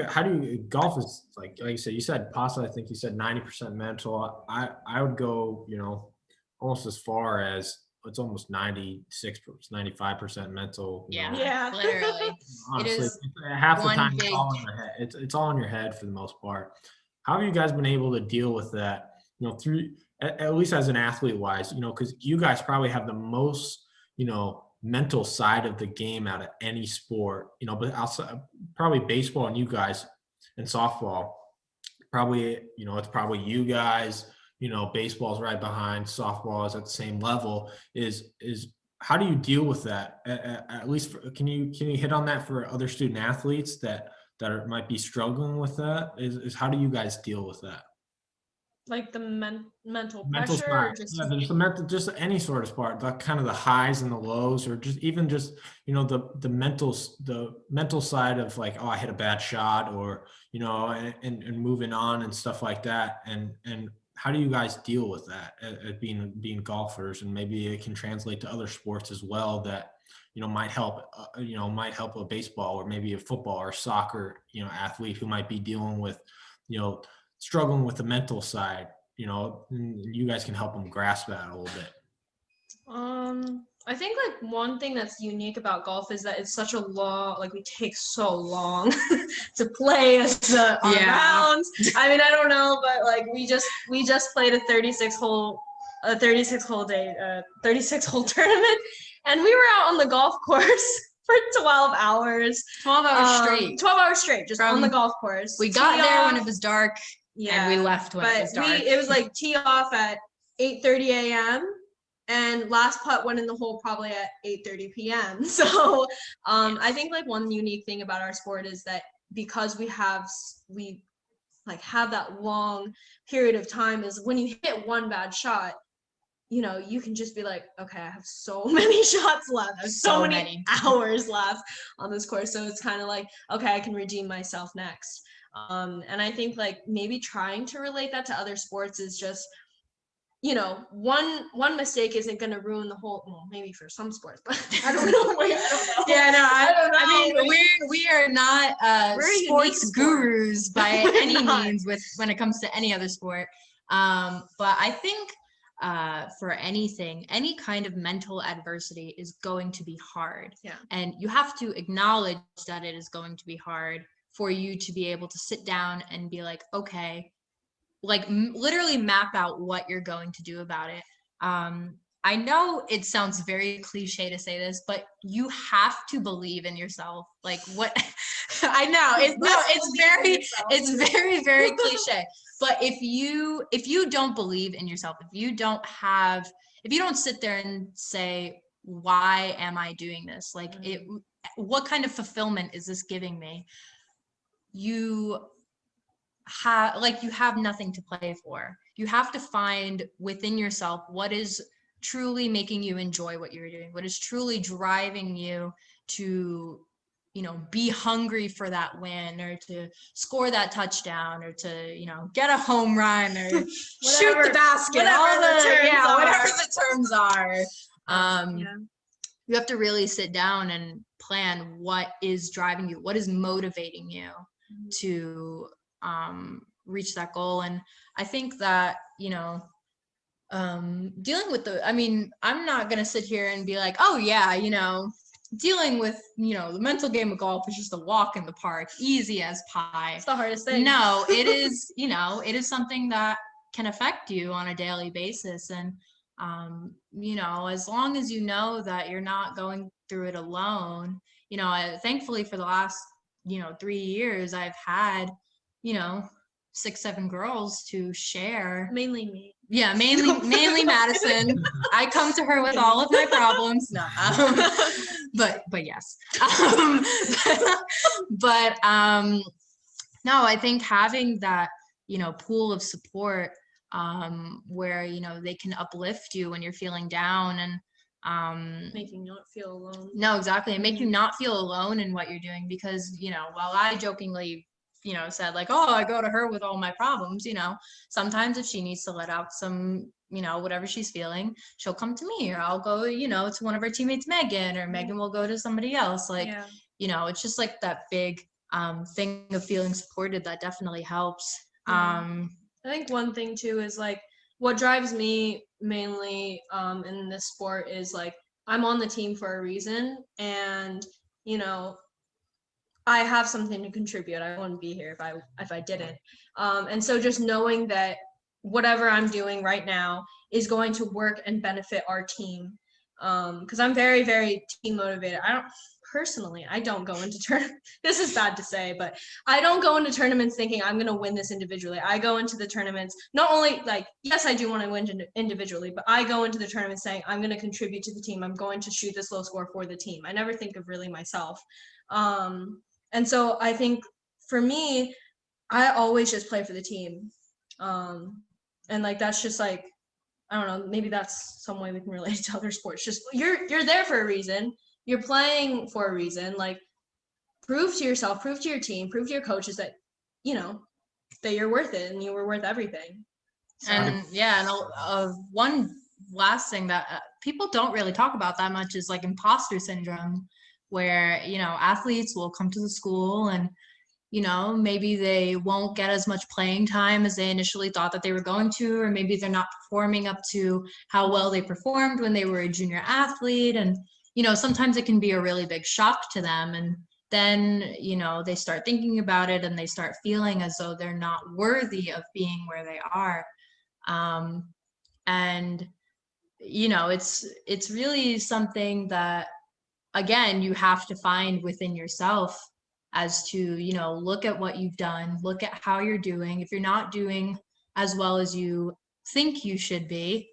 how do you, golf is like you said, Pasta, I think you said 90% mental. I would go, almost as far as it's almost 96, 95% mental, Yeah. Literally. honestly, is half the one time it's big- all in your head. It's all in your head for the most part. How have you guys been able to deal with that, through, at least as an athlete wise, because you guys probably have the most, mental side of the game out of any sport, but outside, probably baseball and you guys and softball, probably, it's probably you guys, baseball's right behind, softball is at the same level. Is how do you deal with that? At least can you hit on that for other student athletes that might be struggling with that? Is how do you guys deal with that? Like the mental Mental pressure, or side, just yeah, there's the mental, just any sort of sport, the kind of the highs and the lows, or just even just the mental side of like, oh, I hit a bad shot, or and moving on and stuff like that, and how do you guys deal with that at being golfers, and maybe it can translate to other sports as well that might help might help a baseball or maybe a football or soccer athlete who might be dealing with struggling with the mental side, you guys can help them grasp that a little bit. I think like one thing that's unique about golf is that it's such a long, like we take so long to play our rounds. I mean, I don't know, but like we just played a 36 hole day, 36 hole tournament, and we were out on the golf course for 12 hours. 12 hours straight. 12 hours straight, just on the golf course. We got there when it was dark. Yeah, and we left when it was dark. It was like tee off at 8:30 a.m. and last putt went in the hole probably at 8:30 p.m. So I think like one unique thing about our sport is that because we have that long period of time, is when you hit one bad shot, you can just be like, okay, I have so many shots left. I have so many hours left on this course. So it's kind of like, okay, I can redeem myself next. And I think like maybe trying to relate that to other sports is just, one mistake isn't going to ruin the whole, well, maybe for some sports, but I don't know. Yeah, no, I don't know. I mean, we are not sports gurus by any means when it comes to any other sport. But I think for anything, any kind of mental adversity is going to be hard. Yeah. And you have to acknowledge that it is going to be hard for you to be able to sit down and be like, okay, like literally map out what you're going to do about it. I know it sounds very cliche to say this, but you have to believe in yourself. Like what I know it's very, very cliche. But if you don't believe in yourself, if you don't sit there and say, why am I doing this? Like what kind of fulfillment is this giving me? You have nothing to play for. You have to find within yourself what is truly making you enjoy what you're doing, what is truly driving you to be hungry for that win, or to score that touchdown, or to get a home run, or shoot the basket, whatever the terms are. You have to really sit down and plan what is driving you, what is motivating you to reach that goal. And I think that dealing with I'm not gonna sit here and be like, oh yeah, dealing with the mental game of golf is just a walk in the park, easy as pie. It's the hardest thing. No, it is it is something that can affect you on a daily basis. And as long as you know that you're not going through it alone, thankfully for the last 3 years I've had 6-7 girls to share. Mainly me. Yeah, mainly Madison. I come to her with all of my problems. No, but yes. No, I think having that pool of support where they can uplift you when you're feeling down, and making you not feel alone. No, exactly, and make you not feel alone in what you're doing, because while I jokingly said like, oh, I go to her with all my problems, sometimes if she needs to let out some whatever she's feeling, she'll come to me, or I'll go to one of our teammates, Megan, or Megan will go to somebody else. Like it's just like that big thing of feeling supported, that definitely helps. I think one thing too is like what drives me mainly in this sport is like I'm on the team for a reason, and you know I have something to contribute. I wouldn't be here if I didn't. And so just knowing that whatever I'm doing right now is going to work and benefit our team. Because I'm very, very team motivated. I don't go into this is bad to say, but I don't go into tournaments thinking I'm going to win this individually. I go into the tournaments, not only like, yes, I do want to win individually, but I go into the tournament saying I'm going to contribute to the team. I'm going to shoot this low score for the team. I never think of really myself. And so I think for me, I always just play for the team. And like that's just like, I don't know, maybe that's some way we can relate to other sports. Just you're there for a reason. You're playing for a reason. Like prove to yourself, prove to your team, prove to your coaches that, that you're worth it and you were worth everything. So. And one last thing that people don't really talk about that much is like imposter syndrome, where, athletes will come to the school and, maybe they won't get as much playing time as they initially thought that they were going to, or maybe they're not performing up to how well they performed when they were a junior athlete. And, sometimes it can be a really big shock to them. And then, they start thinking about it and they start feeling as though they're not worthy of being where they are. And, it's really something that, again, you have to find within yourself as to, look at what you've done, look at how you're doing. If you're not doing as well as you think you should be,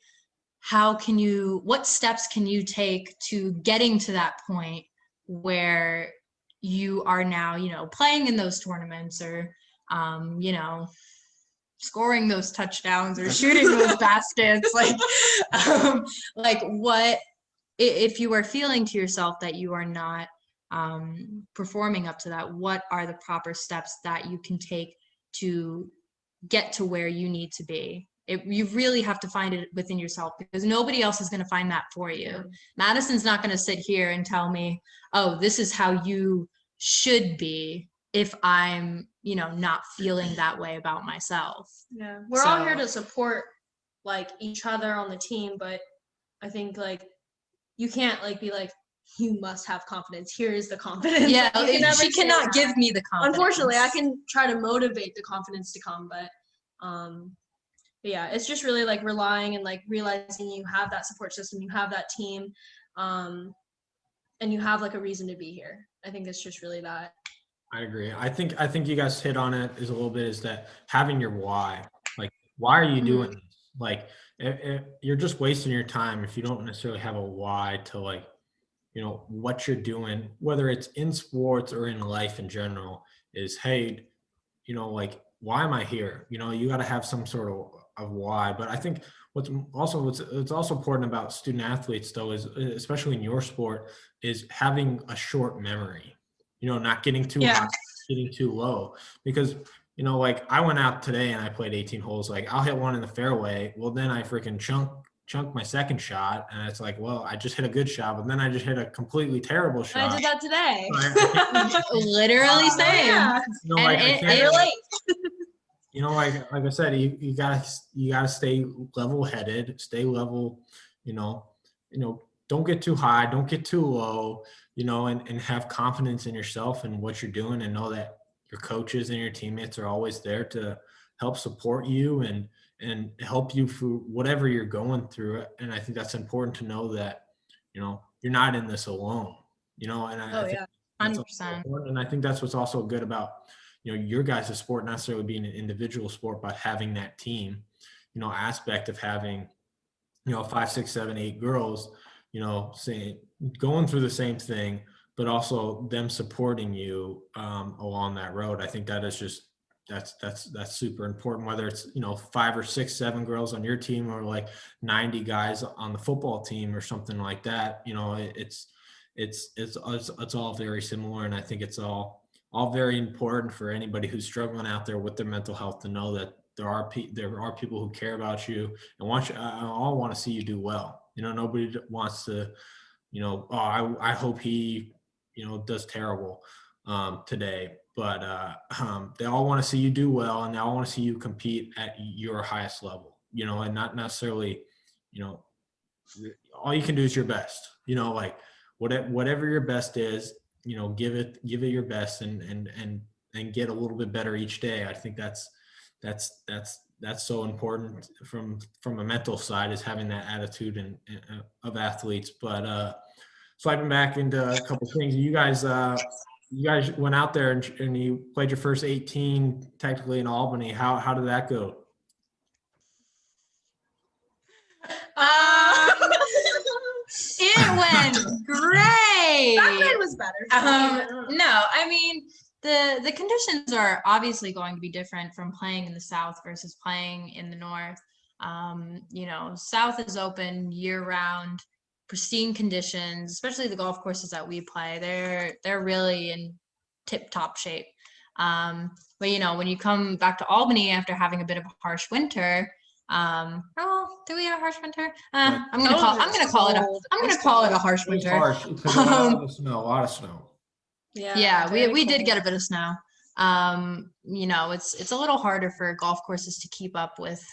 what steps can you take to getting to that point where you are now, playing in those tournaments or, scoring those touchdowns or shooting those baskets, like what, if you are feeling to yourself that you are not performing up to that, what are the proper steps that you can take to get to where you need to be? You really have to find it within yourself, because nobody else is going to find that for you. Yeah. Madison's not going to sit here and tell me, oh, this is how you should be, if I'm, not feeling that way about myself. Yeah, we're all here to support like each other on the team, but I think like you can't like be like, you must have confidence. Here is the confidence. Yeah, she cannot give me the confidence. Unfortunately, I can try to motivate the confidence to come, but yeah, it's just really like relying and like realizing you have that support system, you have that team, and you have like a reason to be here. I think it's just really that. I agree. I think you guys hit on it is a little bit, is that having your why. Like, why are you doing this? Like, if you're just wasting your time if you don't necessarily have a why to like, what you're doing, whether it's in sports or in life in general, is, hey, like, why am I here? You got to have some sort of why. But I think what's also important about student athletes, though, is, especially in your sport, is having a short memory, not getting too high, getting too low. Because, like, I went out today and I played 18 holes. Like, I'll hit one in the fairway. Well, then I freaking chunk my second shot, and it's like, well, I just hit a good shot, but then I just hit a completely terrible shot. I did that today. Literally same. Yeah. It relates. Like I said, you gotta stay level-headed, stay level. Don't get too high, don't get too low. And have confidence in yourself and what you're doing, and know that your coaches and your teammates are always there to help support you and help you through whatever you're going through. And I think that's important to know that, you're not in this alone, and I think 100%. And I think that's what's also good about, your guys' sport, not necessarily being an individual sport, but having that team, aspect of having, 5, 6, 7, 8 girls, saying, going through the same thing, but also them supporting you along that road. I think that is just, that's super important, whether it's 5 or 6, 7 girls on your team, or like 90 guys on the football team or something like that. It's all very similar, and I think it's all very important for anybody who's struggling out there with their mental health to know that there are people who care about you and all want to see you do well. Nobody wants to, I hope he does terrible today. but they all want to see you do well, and they all want to see you compete at your highest level, and not necessarily, all you can do is your best, like whatever your best is, give it your best and get a little bit better each day. I think that's so important from a mental side, is having that attitude and of athletes. But swiping back into a couple of things, you guys went out there and you played your first 18 technically in Albany. How did that go? It went great. That was better. No, I mean, the conditions are obviously going to be different from playing in the South versus playing in the North. South is open year round, pristine conditions, especially the golf courses that we play. They're really in tip top shape. But when you come back to Albany after having a bit of a harsh winter, do we have a harsh winter? I'm gonna call it a harsh winter. Harsh, because a lot of snow. Yeah, we did get a bit of snow. It's a little harder for golf courses to keep up with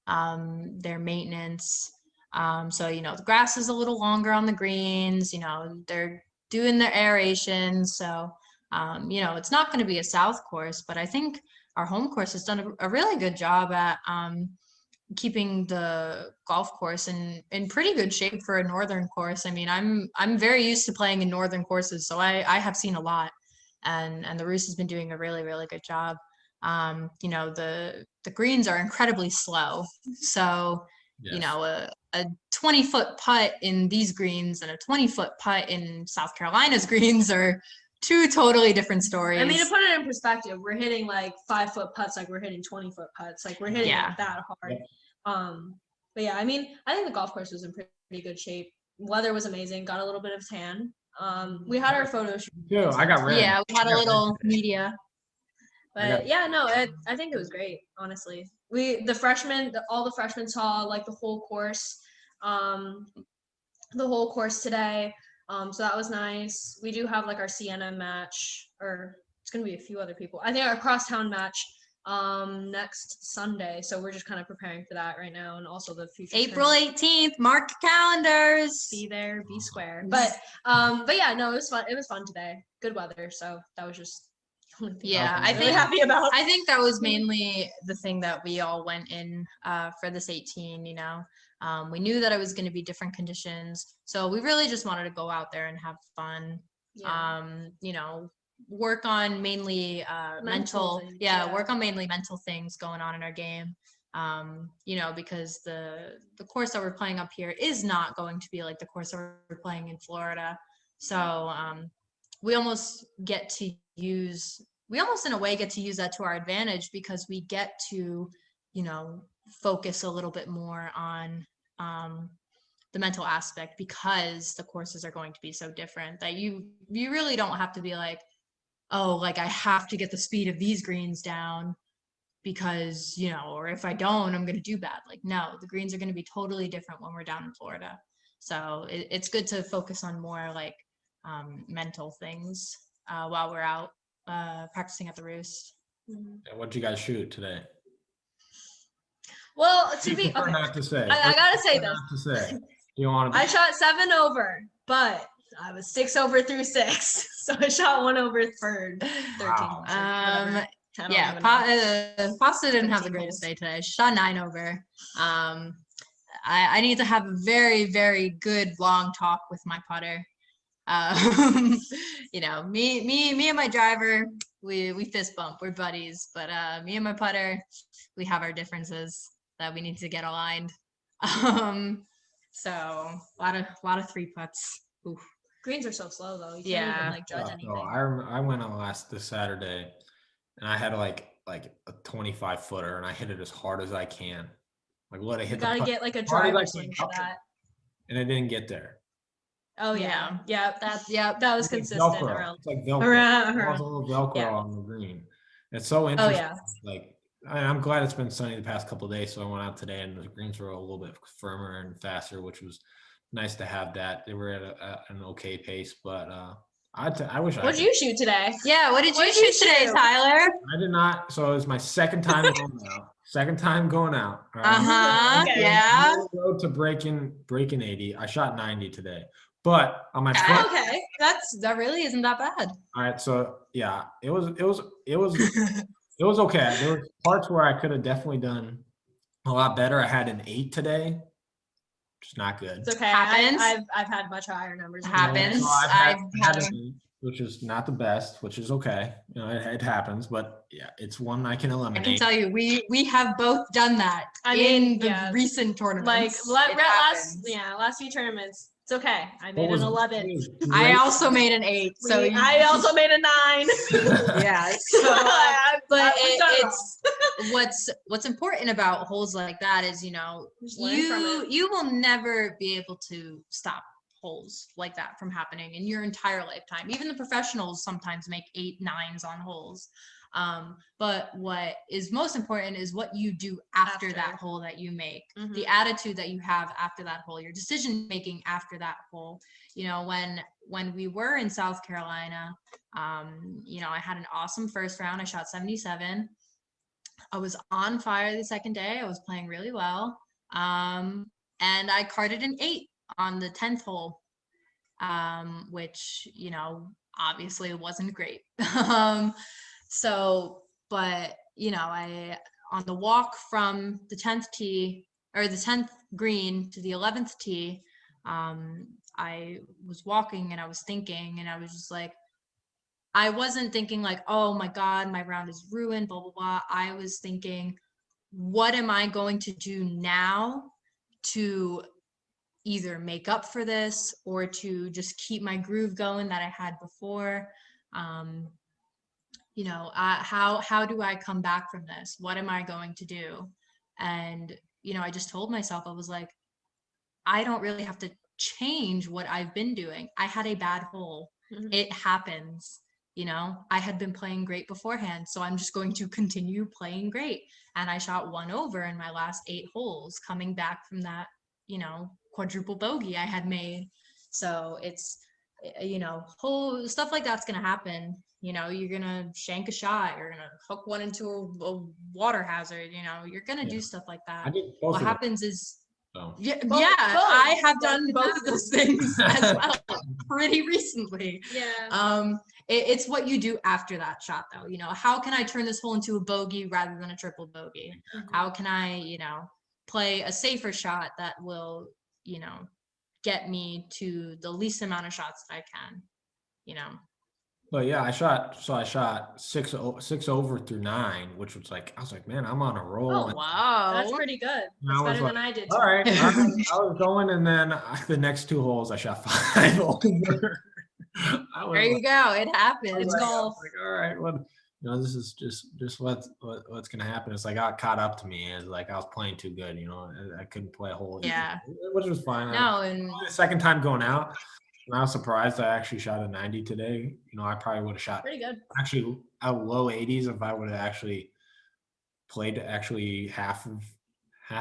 their maintenance. So the grass is a little longer on the greens. They're doing their aeration. So it's not going to be a South course, but I think our home course has done a really good job at keeping the golf course in pretty good shape for a northern course. I mean, I'm very used to playing in northern courses, so I have seen a lot, and the Roos has been doing a really, really good job. The greens are incredibly slow, so yes. A 20-foot putt in these greens and a 20-foot putt in South Carolina's greens are two totally different stories. I mean, to put it in perspective, we're hitting like 5-foot putts, like we're hitting 20-foot putts, like we're hitting it that hard. Yeah. But yeah, I mean, I think the golf course was in pretty good shape. Weather was amazing. Got a little bit of tan. We had our photo shoot. Yeah, I got red. Yeah, we had a little media. But yeah, no, I think it was great. Honestly, all the freshmen saw like the whole course today. So that was nice. We do have like our Sienna match, or it's gonna be a few other people. I think our crosstown match next Sunday. So we're just kind of preparing for that right now, and also the future. April 18th. Mark your calendars. Be there, be square. But yeah, no, it was fun. It was fun today. Good weather, so that was just. Yeah, I think happy about. I think that was mainly the thing that we all went in for this 18. We knew that it was going to be different conditions, so we really just wanted to go out there and have fun. Yeah. Work on mainly mental things, work on mainly mental things going on in our game. Because the course that we're playing up here is not going to be like the course that we're playing in Florida. So we almost in a way get to use that to our advantage, because we get to, focus a little bit more on the mental aspect, because the courses are going to be so different that you really don't have to be like, oh, like I have to get the speed of these greens down because, or if I don't, I'm going to do bad. Like, no, the greens are going to be totally different when we're down in Florida. So it's good to focus on more like mental things while we're out practicing at the Roost. What'd you guys shoot today? Well, okay. Not to say. I gotta say this. Not to say. You want to? I shot 7 over, but I was 6 over through 6, so I shot 1 over for 13. Wow. Pasta didn't have the greatest day today. She shot 9 over. I need to have a very, very good long talk with my putter. Me and my driver, we fist bump. We're buddies, but me and my putter, we have our differences that we need to get aligned. So a lot of 3 putts. Oof. Greens are so slow though. You can't even like judge anything. I went on this Saturday, and I had like a 25 footer, and I hit it as hard as I can. Like what I hit. You gotta get like a driver swing for that. And I didn't get there. Oh yeah. That was consistent Velcro. around. It's like Velcro. Around. A little Velcro on the green. It's so interesting. Oh yeah. Like I'm glad it's been sunny the past couple of days, so I went out today and the greens were a little bit firmer and faster, which was nice to have that. They were at an okay pace, but I wish I What'd could. you shoot today? Yeah, what did you What'd you shoot today, shoot? Tyler? I did not. So it was my second time going out. Second time going out. All right? Uh-huh. Okay. Yeah. On the road to breaking 80. I shot 90 today. But on my Okay. front, Okay. That really isn't that bad. all right, so yeah, it was okay. There were parts where I could have definitely done a lot better. I had an 8 today, which is not good. It's okay. Happens. I've had much higher numbers. than Happens. So I've had had an 8, which is not the best, which is okay. It happens, but yeah, it's one I can I eliminate. can tell you, we have both done that I mean, in the yeah. recent tournaments. Like It happens. last few tournaments. It's okay. I What made was an 11. I also made an 8. So I also made a 9. yeah. So, but I it's what's important about holes like that is Just learn from it. you will never be able to stop holes like that from happening in your entire lifetime. Even the professionals sometimes make 8, 9s on holes. But what is most important is what you do after that hole that you make, the attitude that you have after that hole, your decision making after that hole. When we were in South Carolina, I had an awesome first round. I shot 77. I was on fire the second day. I was playing really well. And I carded an 8 on the 10th hole, which, obviously wasn't great. But I on the walk from the 10th tee or the 10th green to the 11th tee, I was walking and I was thinking, and I was just like, I wasn't thinking like, oh my God, my round is ruined, blah, blah, blah. I was thinking, what am I going to do now to either make up for this or to just keep my groove going that I had before? How do I come back from this? What am I going to do? And, I just told myself, I was like, I don't really have to change what I've been doing. I had a bad hole. It happens. I had been playing great beforehand, so I'm just going to continue playing great. And I shot 1 over in my last 8 holes coming back from that, quadruple bogey I had made. So it's, whole stuff like that's going to happen. You're going to shank a shot. You're going to hook one into a water hazard. You're going to do stuff like that. What happens is, I have done both of those things as well pretty recently. Yeah. It's what you do after that shot, though. How can I turn this hole into a bogey rather than a triple bogey? How can I, play a safer shot that will, get me to the least amount of shots that I can, But yeah, I shot 6 over through 9, which was like, I was like, man, I'm on a roll. Oh, wow. That's pretty good. That's better than I did. All right. I was going, and then the next 2 holes I shot 5 over. There you go. It happens. It's golf. Like, all right, well, this is just what's gonna happen. It's like, got caught up to me. It's like I was playing too good. I couldn't play a hole. Yeah. Which was fine. No, and The second time going out, and I was surprised I actually shot a 90 today. I probably would have shot Pretty good. actually out low 80s if I would have actually played half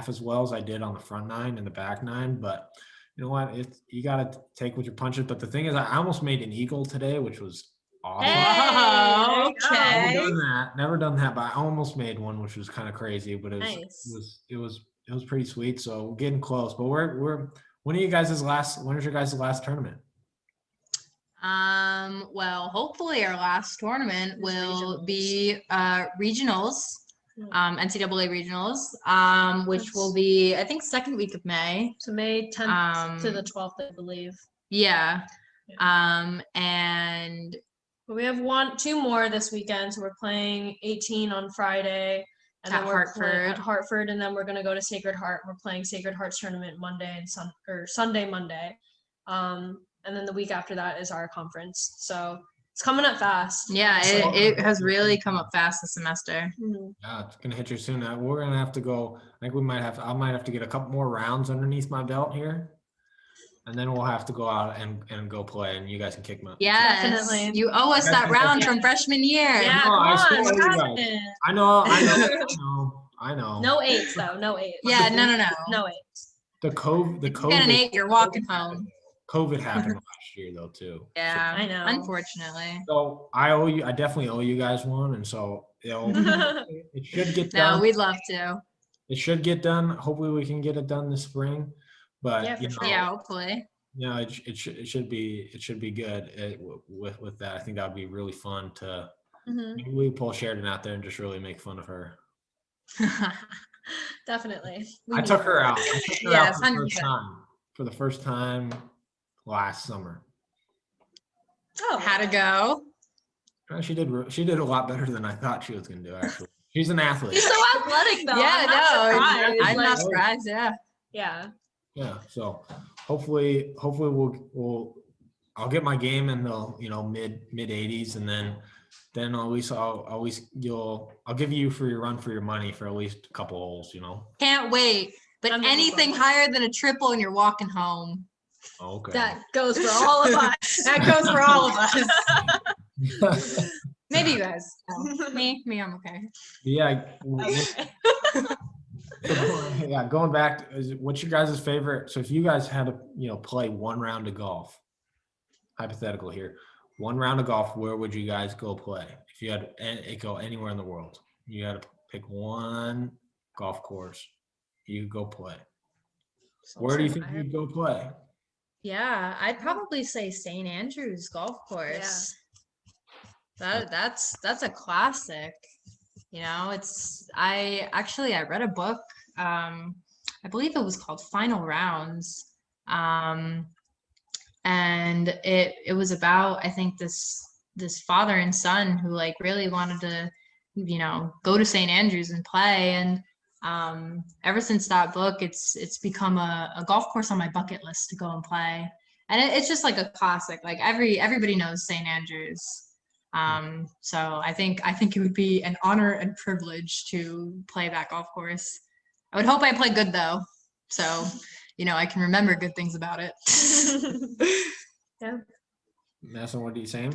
as well as I did on the front 9 and the back 9. But you know what? You got to take what your punches. But the thing is, I almost made an eagle today, which was awesome. Hey, okay. Never done that, but I almost made one, which was kind of crazy. But it was pretty sweet. So we're getting close. But when is your guys' last tournament? Well, hopefully our last tournament will be regionals, NCAA regionals, which will be, I think, second week of May. So May 10th to the 12th, I believe. Yeah. And we have 2 more this weekend. So we're playing 18 on Friday. And at then we're Hartford. Hartford, and then we're going to go to Sacred Heart. We're playing Sacred Heart's tournament Monday and Sunday, Monday. And then the week after that is our conference. So it's coming up fast. Yeah, it has really come up fast this semester. Yeah, it's gonna hit you soon. We're gonna have to go. I think I might have to get a couple more rounds underneath my belt here, and then we'll have to go out and go play, and you guys can kick me up. Yeah, definitely. You owe us that round from freshman year. Yeah, I know. No 8s though. No 8s. Yeah, no. No 8s. The COVID. If you get an 8, you're walking home. COVID happened last year though too. Yeah, I know. Unfortunately. So I definitely owe you guys one, and so it should get done. No, we'd love to. It should get done. Hopefully, we can get it done this spring. But Yeah, for sure. Yeah, hopefully. it should be good with that. I think that would be really fun to maybe we pull Sheridan out there and just really make fun of her. Definitely. I took her out. I took her out Yes, for the first time last summer. Oh, How'd it go? She did a lot better than I thought she was going to do. Actually, she's an athlete. She's so athletic though. Yeah, I'm Like, not surprised. Yeah. yeah. Yeah. So hopefully I'll get my game in the mid 80s, and then at least I'll give you for your run for your money for at least a couple holes. Can't wait. But I'm looking anything forward. higher than a triple and you're walking home. Okay. That goes for all of us. That goes for all of us. Maybe you guys. No. Me, I'm okay. Yeah. Okay. Yeah. Going back, what's your guys' favorite? So if you guys had to, play one round of golf, hypothetical here, one round of golf, where would you guys go play? If you had to go anywhere in the world, you had to pick one golf course, you could go play. Where do you think you'd go play? Yeah, I'd probably say St. Andrews Golf Course. That's a classic. I read a book. I believe it was called Final Rounds. And it was about, I think, this father and son who really wanted to, go to St. Andrews and play. And ever since that book, it's become a golf course on my bucket list to go and play. And it's just like a classic. Like everybody knows St. Andrews. So I think it would be an honor and privilege to play that golf course. I would hope I play good though. So, I can remember good things about it. Yeah. Madison, what do you same?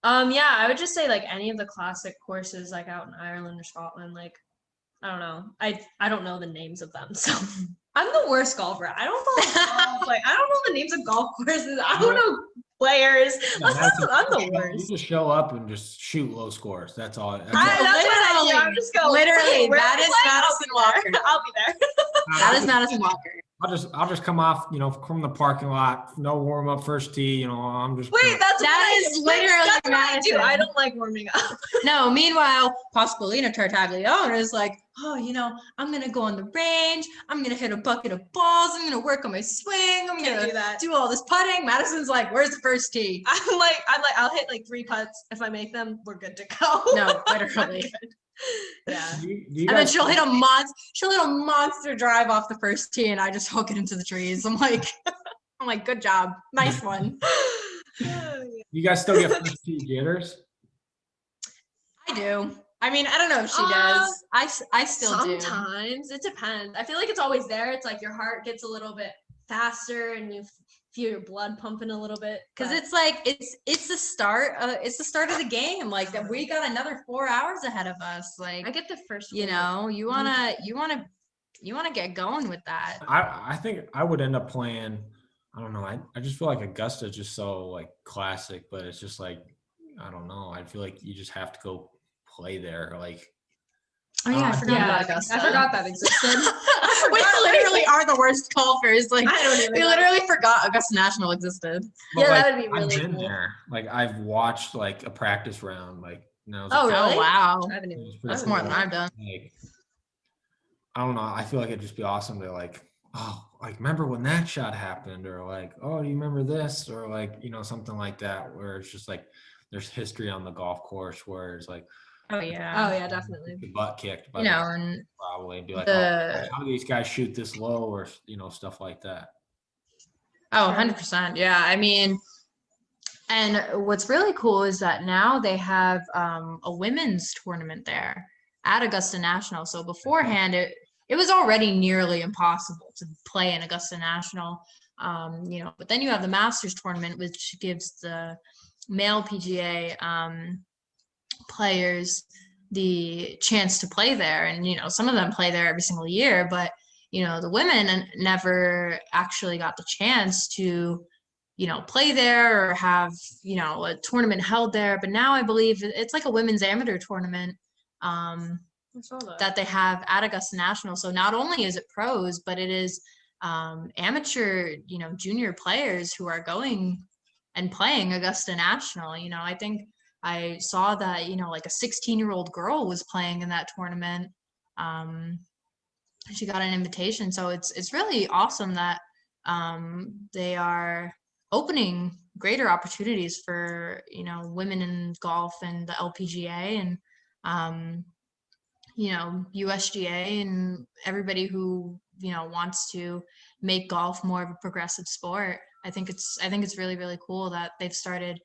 Yeah, I would just say any of the classic courses out in Ireland or Scotland. I don't know. I don't know the names of them, so I'm the worst golfer. I don't know golf. I don't know the names of golf courses. I don't know players. Yeah, I'm the worst. You just show up and just shoot low scores. That's all. That's what I do. I'm just going. Literally, Where that is Madison Walker. I'll be there. That is Madison Walker. I'll just come off, from the parking lot, no warm up first tee, I'm just. Wait, that is literally that's what I Madison. do. I don't like warming up. No, meanwhile, Pasqualina Tartaglione is like, I'm going to go on the range. I'm going to hit a bucket of balls. I'm going to work on my swing. I'm going to do all this putting. Madison's like, where's the first tee? I'm like, I'll hit 3 putts. If I make them, we're good to go. No, literally. Yeah. And then she'll hit a monster drive off the first tee, and I just hook it into the trees. I'm like, good job. Nice one. You guys still get first tee jitters? I do. I mean, I don't know if she does. I still do. Sometimes it depends. I feel like it's always there. It's your heart gets a little bit faster and you feel your blood pumping a little bit. Because it's the start. It's the start of the game. That we got another 4 hours ahead of us. I get the first. You wanna get going with that. I think I would end up playing. I don't know. I just feel like Augusta is just so classic, but it's just I don't know. I feel like you just have to go play there. Oh yeah, I forgot about Augusta. I forgot that existed. We literally are the worst golfers. I don't even. We literally forgot Augusta National existed. But, that would be really I've been cool. there. I've watched a practice round. Really? Oh wow, That's more than I've done. I don't know. I feel like it'd just be awesome to remember when that shot happened, or oh, do you remember this, or something like that, where it's just there's history on the golf course where it's oh yeah, definitely. the butt kicked, by and probably be how do these guys shoot this low, or stuff like that. Oh, 100%. Yeah, I mean, and what's really cool is that now they have a women's tournament there at Augusta National. So beforehand, it was already nearly impossible to play in Augusta National, but then you have the Masters tournament, which gives the male PGA players the chance to play there. And, some of them play there every single year, but the women never actually got the chance to, play there or have, a tournament held there. But now I believe it's like a women's amateur tournament that they have at Augusta National. So not only is it pros, but it is amateur, junior players who are going and playing Augusta National. I think I saw that, like a 16-year-old girl was playing in that tournament. She got an invitation. So it's really awesome that they are opening greater opportunities for, women in golf and the LPGA and, USGA and everybody who, wants to make golf more of a progressive sport. I think it's really, really cool that they've started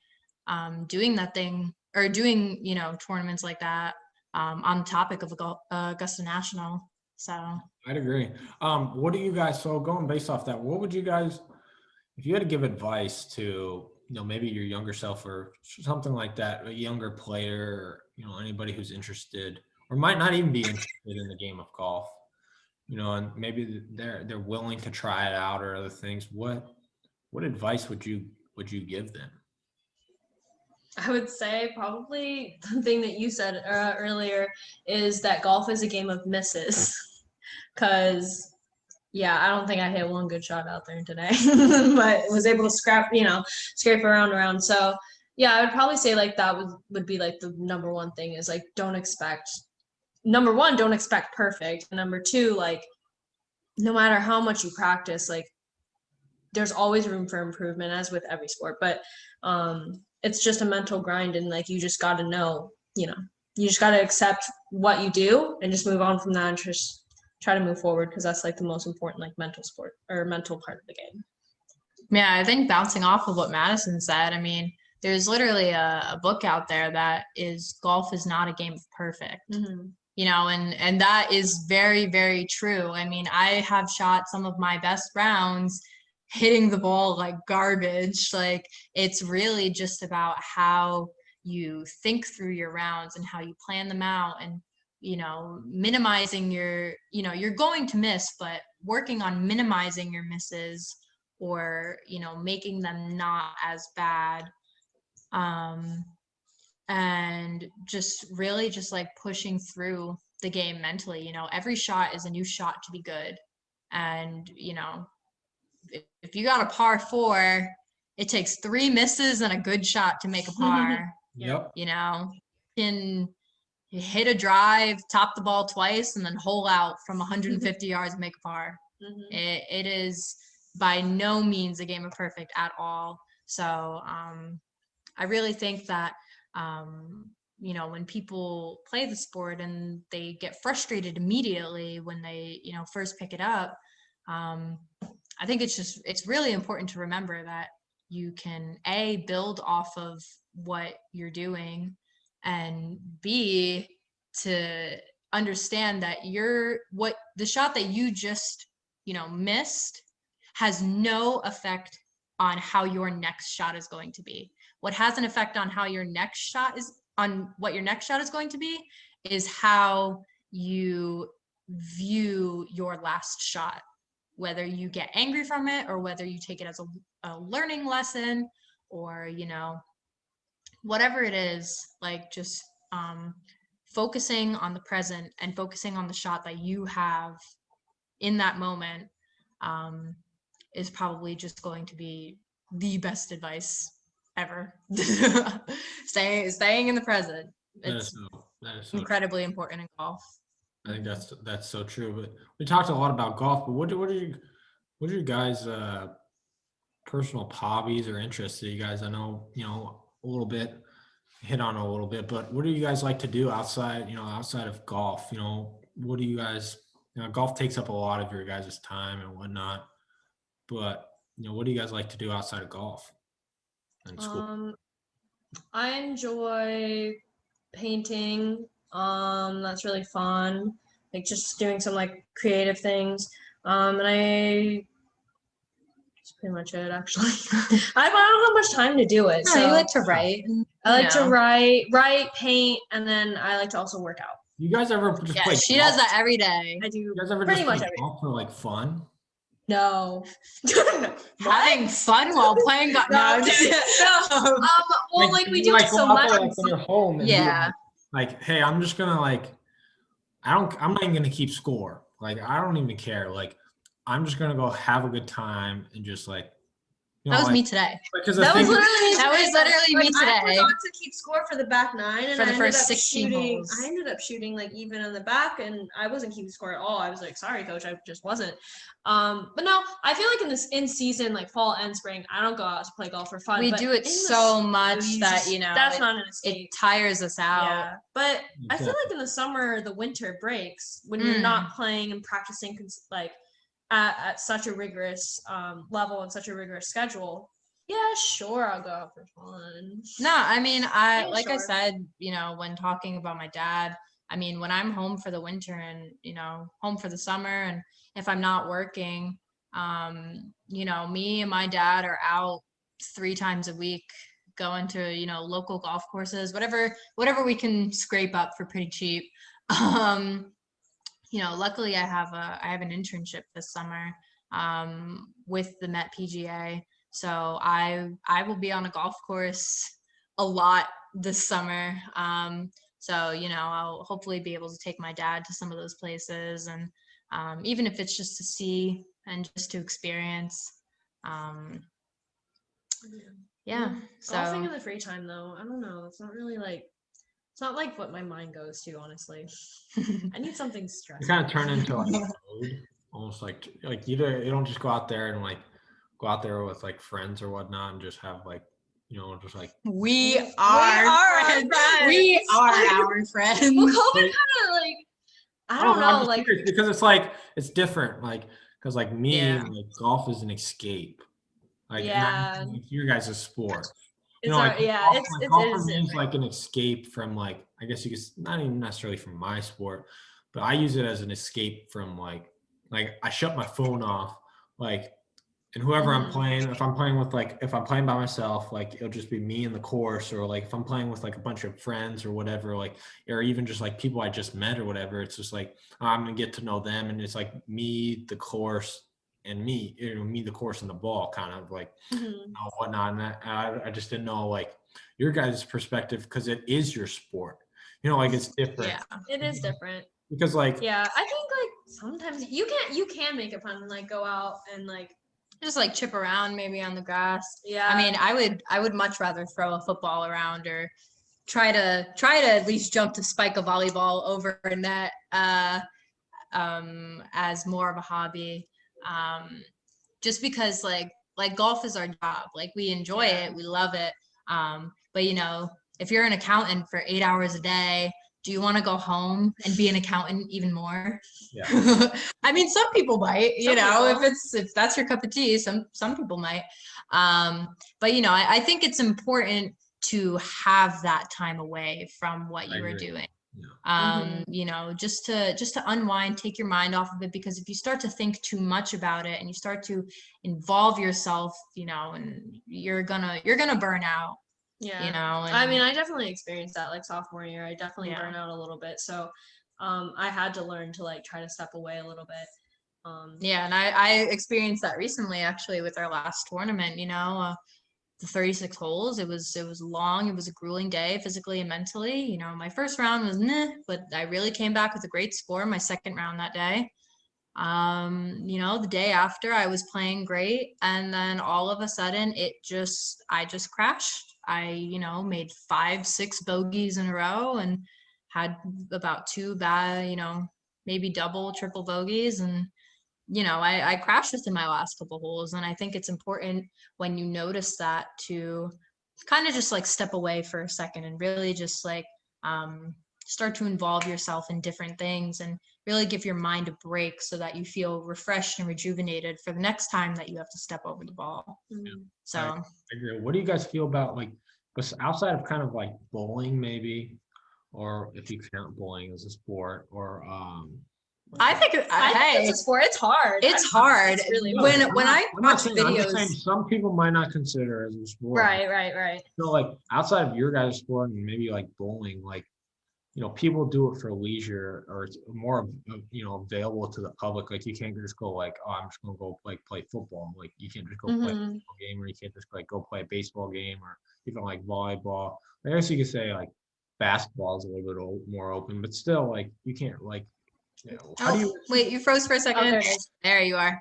doing that thing or doing, tournaments like that on the topic of Augusta National. So I'd agree. What do you guys, so going based off that, what would you guys, if you had to give advice to, maybe your younger self or something like that, a younger player, or, anybody who's interested or might not even be interested in the game of golf, and maybe they're willing to try it out or other things, what advice would you give them? I would say probably the thing that you said earlier is that golf is a game of misses. Because, yeah, I don't think I hit one good shot out there today, but was able to scrape around. So, yeah, I would probably say like that would be like the number one thing is like don't expect perfect. And number two, like no matter how much you practice, like there's always room for improvement as with every sport. But it's just a mental grind and like you just got to know, you just got to accept what you do and just move on from that and just try to move forward because that's like the most important like mental part of the game. Yeah, I think bouncing off of what Madison said, I mean, there's literally a book out there that is golf is not a game of perfect. Mm-hmm. And that is very, very true. I mean, I have shot some of my best rounds hitting the ball like garbage. Like it's really just about how you think through your rounds and how you plan them out and minimizing your, you're going to miss, but working on minimizing your misses or, making them not as bad. And just really just like pushing through the game mentally, every shot is a new shot to be good. And, if you got a par 4, it takes 3 misses and a good shot to make a par. Yep. Can hit a drive, top the ball twice, and then hole out from 150 yards and make a par. Mm-hmm. It is by no means a game of perfect at all. So I really think that, when people play the sport and they get frustrated immediately when they, first pick it up, I think it's really important to remember that you can A, build off of what you're doing, and B, to understand that the shot that you just, missed has no effect on how your next shot is going to be. What has an effect on what your next shot is going to be is how you view your last shot, whether you get angry from it or whether you take it as a learning lesson or, whatever it is, like just focusing on the present and focusing on the shot that you have in that moment is probably just going to be the best advice ever. Staying in the present. It's that is so incredibly important in golf. I think that's so true. But we talked a lot about golf, but what are you guys personal hobbies or interests that you guys, I know, a little bit hit on a little bit, but what do you guys like to do outside of golf? What do you guys, golf takes up a lot of your guys' time and whatnot, but what do you guys like to do outside of golf and school? I enjoy painting. That's really fun. Like just doing some like creative things. And I That's pretty much it, actually. I don't have much time to do it. No, so you like to write. I like to write, paint, and then I like to also work out. You guys ever just Yeah, play she golf? does that every day. I do You guys ever pretty just much play every day. golf for like fun? No. Having fun while playing golf. No, No, well, like we you, do it go so out much. there, like, when you're home and be yeah. like, hey, I'm just gonna like, I'm not even gonna keep score. Like, I don't even care. Like, I'm just gonna go have a good time and just like, That was like, me today. because That was literally me I today. forgot to keep score for the back 9, and For the I first ended up 16 shooting. holes. I ended up shooting like even in the back, and I wasn't keeping score at all. I was like, sorry, coach, I just wasn't. But no, I feel like in season, like fall and spring, I don't go out to play golf for fun. We but do it so much that that's it, not an escape. it tires us out. Yeah, but I feel Exactly. like in the summer, the winter breaks when you're not playing and practicing like at such a rigorous level and such a rigorous schedule. Yeah, sure, I'll go out for fun. No, I mean, I sure. said, when talking about my dad, I mean, when I'm home for the winter and, home for the summer, and if I'm not working, me and my dad are out 3 times a week going to, local golf courses, whatever we can scrape up for pretty cheap. Luckily I have an internship this summer with the Met PGA. So I will be on a golf course a lot this summer. So, I'll hopefully be able to take my dad to some of those places, and even if it's just to see and just to experience. Yeah. So Golfing in the free time though, I don't know. It's not really like what my mind goes to, honestly. I need something You stressful. kind of turn into like a mode, almost like you don't just go out there and like go out there with like friends or whatnot and just have like, just like we are friends. We are our friends. Well, COVID kind of like, I don't know, I'm just like curious because it's like it's different, like because like me, Yeah. like golf is an escape, like yeah, and it's your guys' sport. it's Like yeah, golf it for is me is different. like an escape from like I guess you could not even necessarily from my sport, but I use it as an escape from like I shut my phone off, like, and whoever I'm playing, if I'm playing by myself, like it'll just be me in the course, or like if I'm playing with like a bunch of friends or whatever, like, or even just like people I just met or whatever, it's just like I'm gonna get to know them, and it's like me, the course, and me, me, the course, and the ball, kind of like whatnot. And I just didn't know like your guys' perspective because it is your sport, like it's different. Yeah, it is different because like yeah, I think like sometimes you can make it fun and like go out and like just like chip around maybe on the grass. yeah. I mean, I would much rather throw a football around or try to at least jump to spike a volleyball over a net as more of a hobby. Just because like golf is our job. Like we enjoy it, we love it. But if you're an accountant for 8 hours a day, do you want to go home and be an accountant even more? Yeah. I mean, some people might, Some people. if that's your cup of tea, some people might. But I think it's important to have that time away from what you were doing. Yeah. Just to unwind, take your mind off of it, because if you start to think too much about it and you start to involve yourself, and you're gonna burn out. Yeah. I mean, I definitely experienced that like sophomore year. I definitely burned out a little bit. So I had to learn to like try to step away a little bit. Yeah, and I experienced that recently actually with our last tournament, the 36 holes. It was long. It was a grueling day physically and mentally. My first round was but I really came back with a great score my second round that day. The day after I was playing great, and then all of a sudden I just crashed. I, made 5-6 bogeys in a row and had about 2 bad, maybe double, triple bogeys. And, I crashed within my last couple holes. And I think it's important when you notice that to kind of just like step away for a second and really just like, start to involve yourself in different things and really give your mind a break so that you feel refreshed and rejuvenated for the next time that you have to step over the ball. So I agree. What do you guys feel about like outside of kind of like bowling maybe, or if you count bowling as a sport, or I think it's a sport. It's hard. It's hard. It's really when hard. I watch I'm just saying videos. some people might not consider it as a sport. Right. So like outside of your guys' sport and maybe like bowling, like, people do it for leisure, or it's more, available to the public. Like you can't just go like, oh, I'm just gonna go play football. Like you can't just go play a football game, or you can't just like go play a baseball game, or even like volleyball. I guess you could say like basketball is a little bit more open, but still like you can't like, how do you? Wait, you froze for a second. there it is. There you are.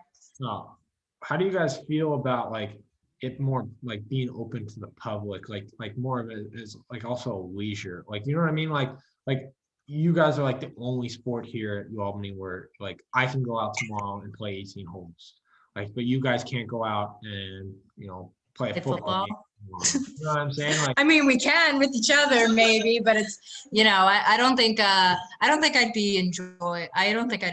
How do you guys feel about like it more like being open to the public, like more of it is like also leisure, like you know what I mean, like you guys are like the only sport here at Albany where like I can go out tomorrow and play 18 holes, like, but you guys can't go out and play a football game. You know what I'm saying? Like, I mean, we can with each other maybe, but it's I don't think I don't think I'd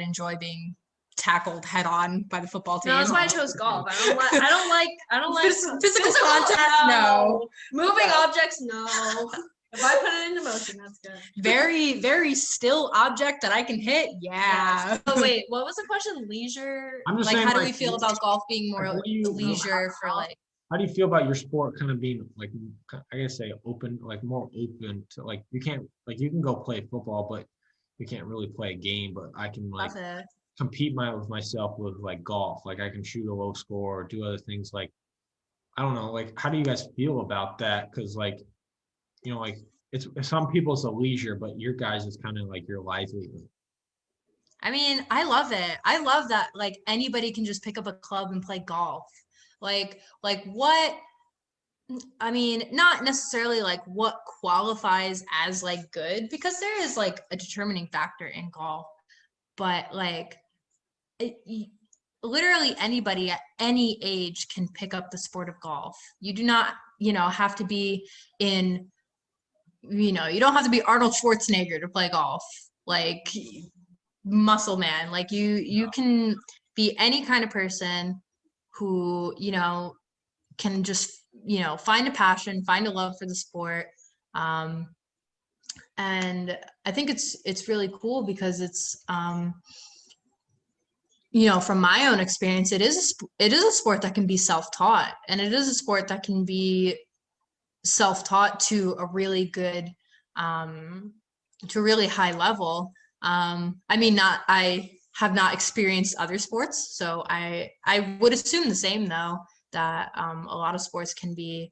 enjoy being tackled head on by the football team. No, that's why I chose golf. I don't like physical contact. No. Moving objects. No. If I put it into motion, that's good. Very, very still object that I can hit. Yeah. Oh wait, what was the question? Leisure. I'm just like, saying, how do we feel about golf being more leisure for like? How do you feel about your sport kind of being like, I guess say open, like more open to like, you can't, like you can go play football, but you can't really play a game, but I can like compete with myself with like golf. Like I can shoot a low score or do other things. Like, I don't know, like, how do you guys feel about that? Cause like, like it's some people's a leisure, but your guys is kind of like your livelihood. I mean, I love it. I love that like anybody can just pick up a club and play golf. Like what, I mean, not necessarily like what qualifies as like good, because there is like a determining factor in golf, but like literally anybody at any age can pick up the sport of golf. You do not, have to be in, you don't have to be Arnold Schwarzenegger to play golf, like muscle man. Like you can be any kind of person who, can just, find a passion, find a love for the sport. And I think it's really cool because it's, from my own experience, it is a sport that can be self-taught, and it is a sport that can be self-taught to a really good, to a really high level. I mean, I have not experienced other sports, so I would assume the same though, that a lot of sports can be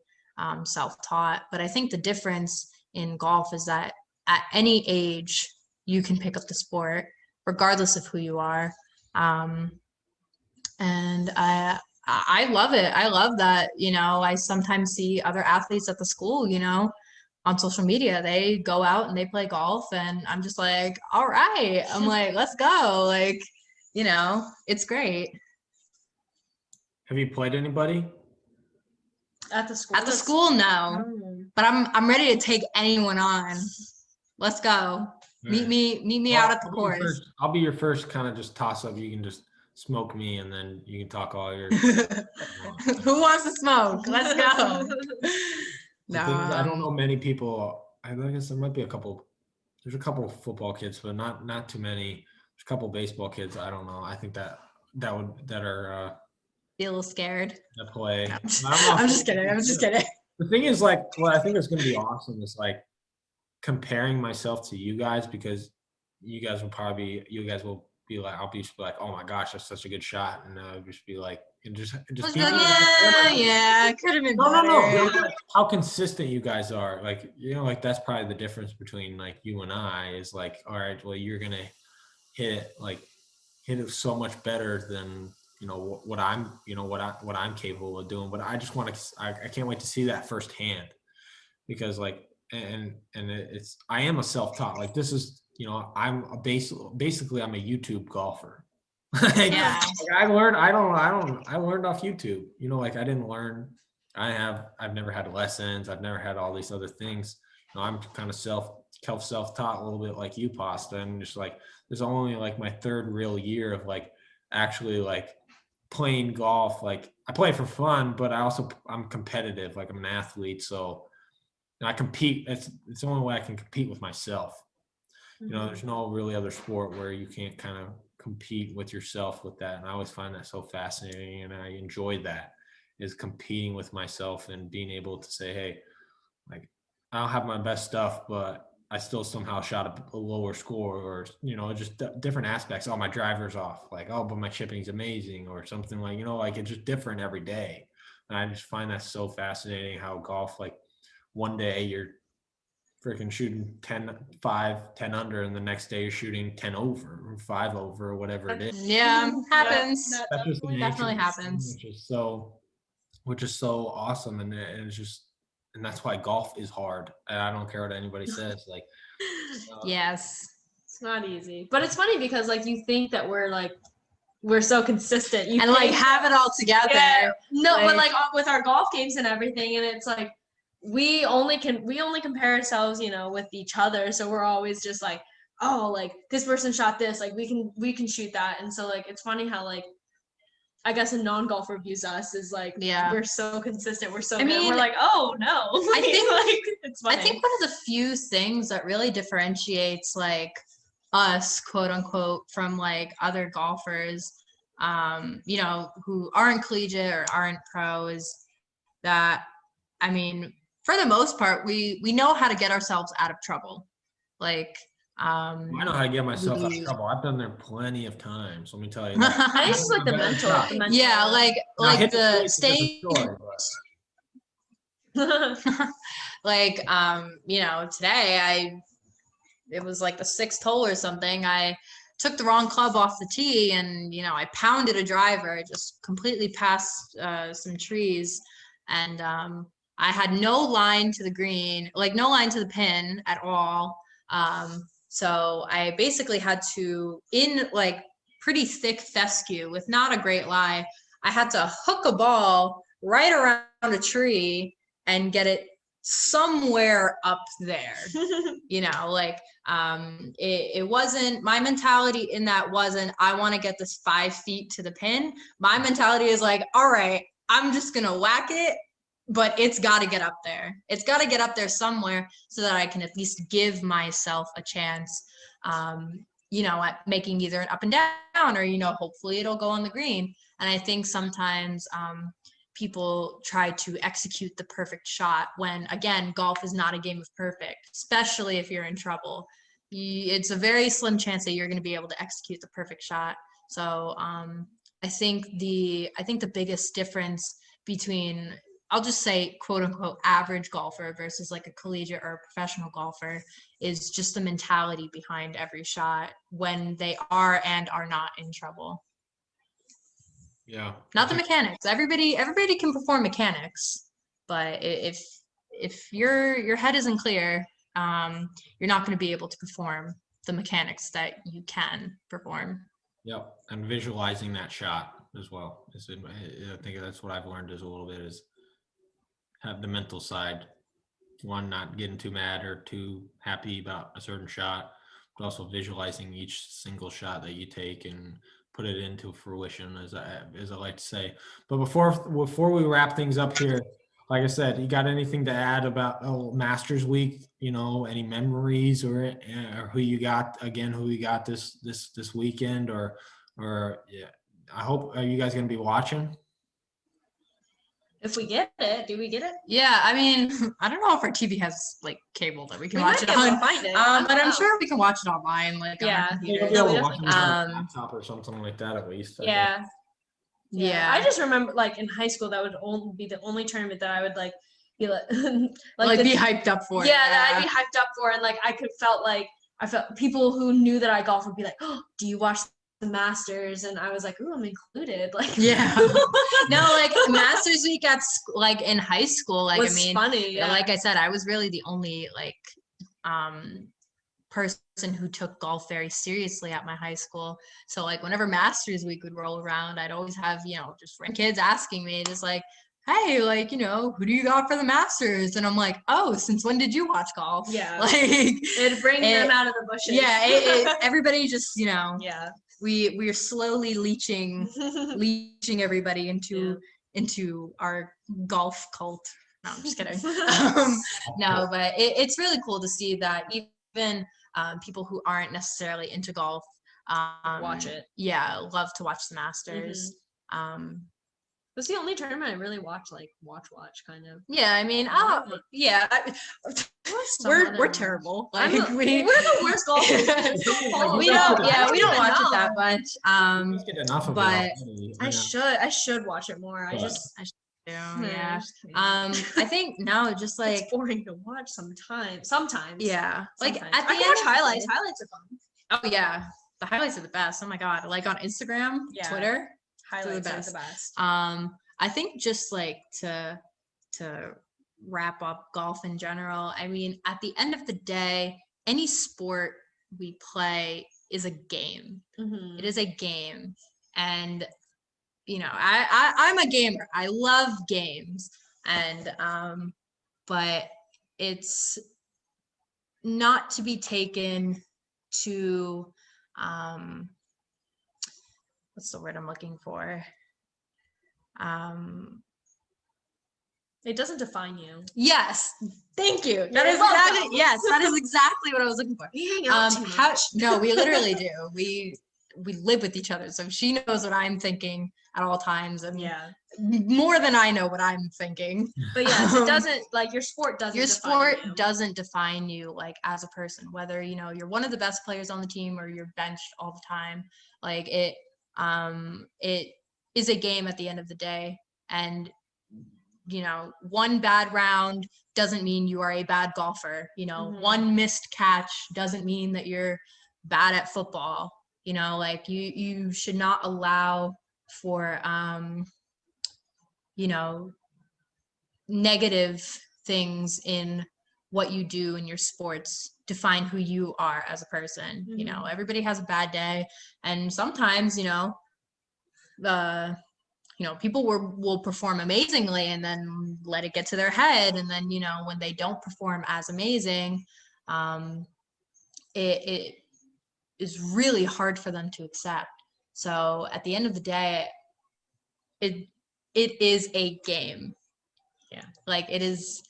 self-taught. But I think the difference in golf is that at any age you can pick up the sport, regardless of who you are. And I love it. I love that, I sometimes see other athletes at the school, on social media, they go out and they play golf, and I'm just like, all right. I'm like, let's go. Like, it's great. Have you played anybody? At the school? At the school, no. But I'm ready to take anyone on. Let's go. Meet me out at the course. I'll be your first kind of just toss up. You can just smoke me, and then you can talk all your. Who wants to smoke? Let's go. No, I don't know many people. I guess there might be a couple. There's a couple of football kids, but not too many. There's a couple of baseball kids. I don't know. I think that are be a little scared. That play. No. I'm just kidding. The thing is, like, what I think is going to be awesome is like comparing myself to you guys, because you guys will be like, I'll be like, oh my gosh, that's such a good shot, and I'll just be like, and just yeah, it could have been. No. How consistent you guys are, like, like that's probably the difference between like you and I is like, all right, well, you're gonna hit it so much better than what I'm capable of doing, but I just I can't wait to see that firsthand, because like and I am a self-taught, like this is I'm basically I'm a YouTube golfer. Yeah. I learned off YouTube. Like I didn't learn. I've never had lessons. I've never had all these other things. I'm kind of self-taught a little bit like you, Pasta, and just like there's only like my third real year of like actually like playing golf. Like I play for fun, but I'm competitive. Like I'm an athlete, so I compete. It's the only way I can compete with myself. There's no really other sport where you can't kind of compete with yourself with that. And I always find that so fascinating, and I enjoy that, is competing with myself and being able to say, hey, like, I don't have my best stuff, but I still somehow shot a lower score, or, just different aspects. Oh, my driver's off. Like, oh, but my chipping's amazing, or something, like, like it's just different every day. And I just find that so fascinating how golf, like, one day you're freaking shooting 10 under, and the next day you're shooting 10 over or 5 over or whatever it is. Yeah, happens. That That's just the nature definitely of the happens. game, which is so awesome. And it's just, and that's why golf is hard. And I don't care what anybody says. Like, Yes. It's not easy. But it's funny because, like, you think that we're so consistent. You And like think have it all together. Yeah. No, but Like- like with our golf games and everything, and it's like we only compare ourselves, with each other. So we're always just like, oh, like this person shot this, like we can shoot that. And so, like, it's funny how, like, I guess a non-golfer views us is like, Yeah. we're so consistent, we're so I good. mean, We're like, oh no. I think like it's funny. I think one of the few things that really differentiates like us, quote unquote, from like other golfers, who aren't collegiate or aren't pro, is that, I mean, for the most part, we know how to get ourselves out of trouble. Like, I know how to get myself out of trouble. I've done there plenty of times. Let me tell you. I think it's just like the mental. Yeah, like the state. like today it was like the 6th hole or something. I took the wrong club off the tee, and I pounded a driver just completely past some trees, and I had no line to the green, like no line to the pin at all. So I basically had to, in like pretty thick fescue with not a great lie, I had to hook a ball right around a tree and get it somewhere up there. It wasn't, my mentality in that wasn't, I want to get this 5 feet to the pin. My mentality is like, all right, I'm just gonna whack it, but it's got to get up there. It's got to get up there somewhere so that I can at least give myself a chance, at making either an up and down, or, hopefully it'll go on the green. And I think sometimes people try to execute the perfect shot when, again, golf is not a game of perfect, especially if you're in trouble. It's a very slim chance that you're going to be able to execute the perfect shot. So I think the biggest difference between, I'll just say, quote unquote, average golfer versus like a collegiate or a professional golfer is just the mentality behind every shot when they are and are not in trouble. Yeah. Not the mechanics. Everybody can perform mechanics, but if your head isn't clear, you're not going to be able to perform the mechanics that you can perform. Yep. And visualizing that shot as well. I think that's what I've learned is a little bit is have the mental side. One, not getting too mad or too happy about a certain shot, but also visualizing each single shot that you take and put it into fruition, as I like to say. But before we wrap things up here, like I said, you got anything to add about Masters Week? Any memories or who you got this weekend, or yeah. I hope, are you guys going to be watching? If we get it, do we get it? Yeah, I mean, I don't know if our TV has like cable that we can watch it might be able on. to find it. But I'm sure we can watch it online, like on our computer. We'll be able to watch it on a laptop or something like that at least. Yeah. Yeah. I just remember, like, in high school, that would only be the only tournament that I would like be like, be hyped up for. Yeah, that I'd be hyped up for, and like I felt people who knew that I golf would be like, oh, do you watch the Masters? And I was like, ooh, I'm included. Like, yeah. No, like Masters Week like in high school, like, was funny. Yeah. Like I said, I was really the only like person who took golf very seriously at my high school. So like whenever Masters Week would roll around, I'd always have, just random kids asking me, just like, hey, like, who do you got for the Masters? And I'm like, oh, since when did you watch golf? Yeah. Like it'd bring them out of the bushes. Yeah, everybody just, Yeah. We're slowly leeching everybody into our golf cult. No, I'm just kidding. No, but it's really cool to see that even people who aren't necessarily into golf Watch it. Yeah, love to watch the Masters. That's the only tournament I really watch, like watch kind of. Yeah, I mean, yeah, we're terrible. Like we're the worst golfers. we don't watch it that much. Let's get enough of but it already. I should watch it more. I should. Yeah. I think no, just like it's boring to watch sometimes. Yeah, like sometimes. at the I end can watch highlights. Highlights are fun. Oh yeah, the highlights are the best. Oh my god, like on Instagram, Twitter. Highlights are the best. I think just like to wrap up golf in general, I mean, at the end of the day, any sport we play is a game. It is a game. And you know, I'm a gamer. I love games. And but it's not to be taken to what's the word I'm looking for? It doesn't define you. Yes, thank you. That is exactly what I was looking for. We hang out too much. No, we literally do. We live with each other, so she knows what I'm thinking at all times, and more than I know what I'm thinking. But yes, it doesn't, like, your sport doesn't define you like as a person, whether you know you're one of the best players on the team or you're benched all the time. Like it is a game at the end of the day, and you know, one bad round doesn't mean you are a bad golfer. You know, one missed catch doesn't mean that you're bad at football. You know, like you should not allow for you know, negative things in what you do in your sports define who you are as a person. You know, everybody has a bad day, and sometimes, you know, people will perform amazingly and then let it get to their head. And then, you know, when they don't perform as amazing, it is really hard for them to accept. So at the end of the day, it is a game. Yeah. Like it is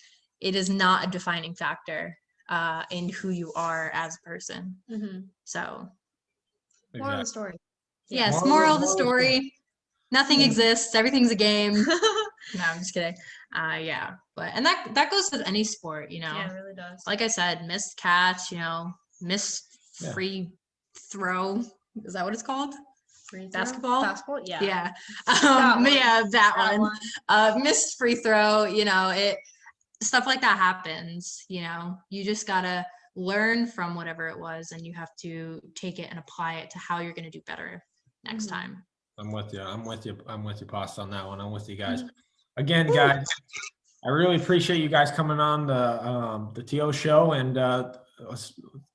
not a defining factor in who you are as a person. So moral of the story. Yes, moral of the story. Nothing exists. Everything's a game. No, I'm just kidding. But that goes with any sport, you know. Yeah, it really does. Like I said, missed catch, you know, missed free throw. Is that what it's called? Free basketball? Basketball, yeah. Yeah. That one. Missed free throw, you know, stuff like that happens, you know. You just gotta learn from whatever it was, and you have to take it and apply it to how you're gonna do better next time. I'm with you, Pasta, on that one. I'm with you guys. Again, guys, I really appreciate you guys coming on the TO show, and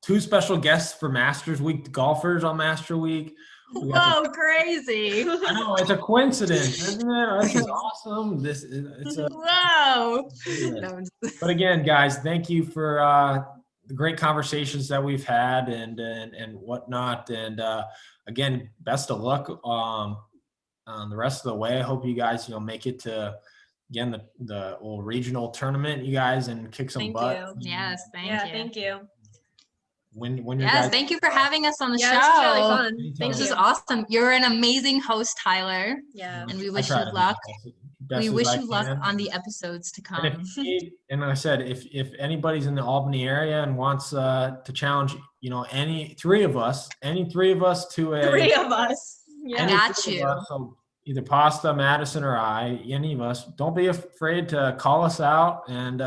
2 special guests for Masters Week, golfers on Master Week. Whoa, crazy. I know, it's a coincidence, isn't it? This is awesome. It's a whoa. Yeah. But again, guys, thank you for the great conversations that we've had and whatnot. And again, best of luck on the rest of the way. I hope you guys, you know, make it to again the little regional tournament, you guys, and kick some butt. Yes, thank you. Thank you. When you guys, guys, thank you for having us on the show. This is really fun. This is awesome. You're an amazing host, Tyler. Yeah. And we wish you luck. We wish you luck on the episodes to come. And like I said, if anybody's in the Albany area and wants to challenge, you know, any three of us to a 3 of us. I got you. So either Pasta, Madison, or I, any of us, don't be afraid to call us out and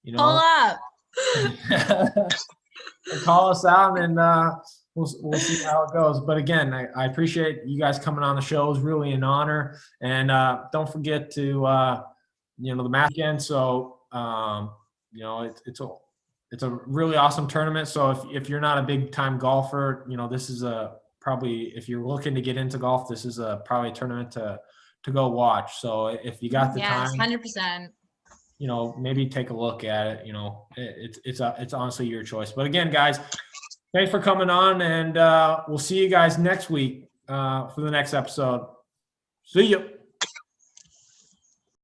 you know, pull up. Call us out, and we'll see how it goes. But again, I appreciate you guys coming on the show. It's really an honor. And don't forget to you know, the match again. So you know, it's a really awesome tournament. So if you're not a big time golfer, you know, this is probably, if you're looking to get into golf, this is probably a tournament to go watch. So if you got the time, 100%. you know, maybe take a look at it. You know, it's honestly your choice. But again, guys, thanks for coming on, and we'll see you guys next week for the next episode. See you.